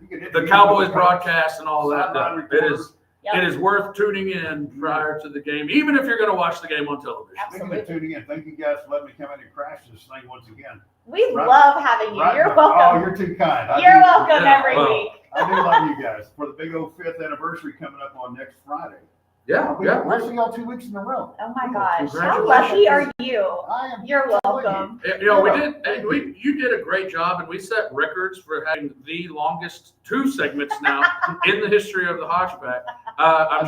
S2: can hit
S1: the Cowboys broadcast and all that.
S2: Sideline
S1: It
S2: reporter.
S1: is.
S5: Yep.
S1: It is worth tuning in prior to the game, even if you're going to watch the game on television.
S2: Speaking of
S5: Absolutely.
S2: tuning in, thank you guys for letting me come in and crash this thing once again.
S5: We
S2: Right-
S5: love having you.
S2: Right-
S5: You're
S2: Oh,
S5: welcome.
S2: you're too kind.
S5: You're welcome
S1: Yeah,
S5: every
S1: well,
S5: week.
S2: I do love you guys for the big old 5th anniversary coming up on next Friday.
S1: Yeah, yeah.
S2: We'll see y'all 2 weeks in a row.
S5: Oh my gosh. How
S1: Congratulations.
S5: lucky are you?
S2: I am.
S5: You're
S2: telling you.
S5: welcome.
S1: You did a great job, and we set records for having the longest 2 segments now in the history of the Hodge Pack. I'm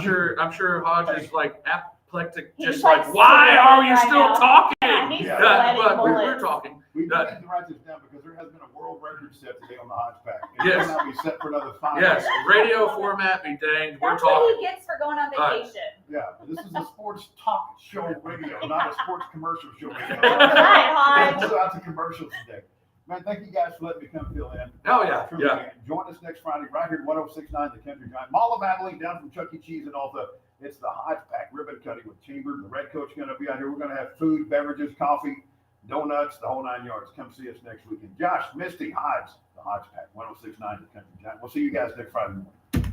S1: sure Hodge is like apoplectic,
S5: He's
S1: just
S5: like
S1: like, why are you
S5: right
S1: still
S5: now."
S1: talking?
S5: He's
S2: Yeah.
S5: sweating
S1: But we're
S5: bullets.
S1: talking.
S2: We need
S1: That-
S2: to write this down because there has been a world record set today on the Hodge Pack.
S1: Yes.
S2: It will not be set for another 5
S1: Yes,
S2: years.
S1: radio format be danged. We're
S5: That's what
S1: talking.
S5: he gets for going on
S1: Right.
S5: vacation.
S2: Yeah, but this is a sports talk show radio, not a sports commercial show radio.
S5: Right, Hodge.
S2: We'll go out to commercials today. Man, thank you guys for letting me come fill in.
S1: Oh, yeah,
S2: Truly,
S1: yeah.
S2: man. Join us next Friday right here at 106.9 The Country Giant. Mall of Abilene down from Chuck E. Cheese and all the. It's the Hodge Pack ribbon cutting with Chamber. The red coach going to be out here. We're going to have food, beverages, coffee, donuts, the whole 9 yards. Come see us next weekend. Josh, Misty, Hodge, the Hodge Pack, 106.9 The Country Giant. We'll see you guys next Friday morning.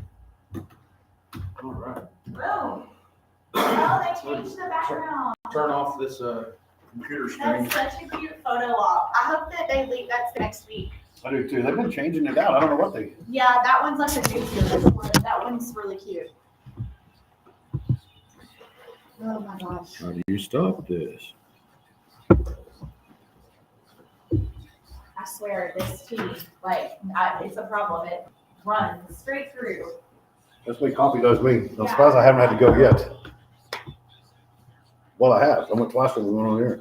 S1: All right.
S5: Oh, they changed the background.
S1: Turn off this computer screen.
S5: That's such a cute photo op. I hope that they leave that to next week.
S2: I do too. They've been changing it out. I don't know what they.
S5: Yeah, that one's like a new series. That one's really cute. Oh my gosh.
S7: How do you stop this?
S5: I swear, this tea, it's a problem. It runs straight through.
S2: That's the way coffee does me. I'm
S5: Yeah.
S2: surprised I haven't had to go yet. Well, I have. I went twice with the one on here.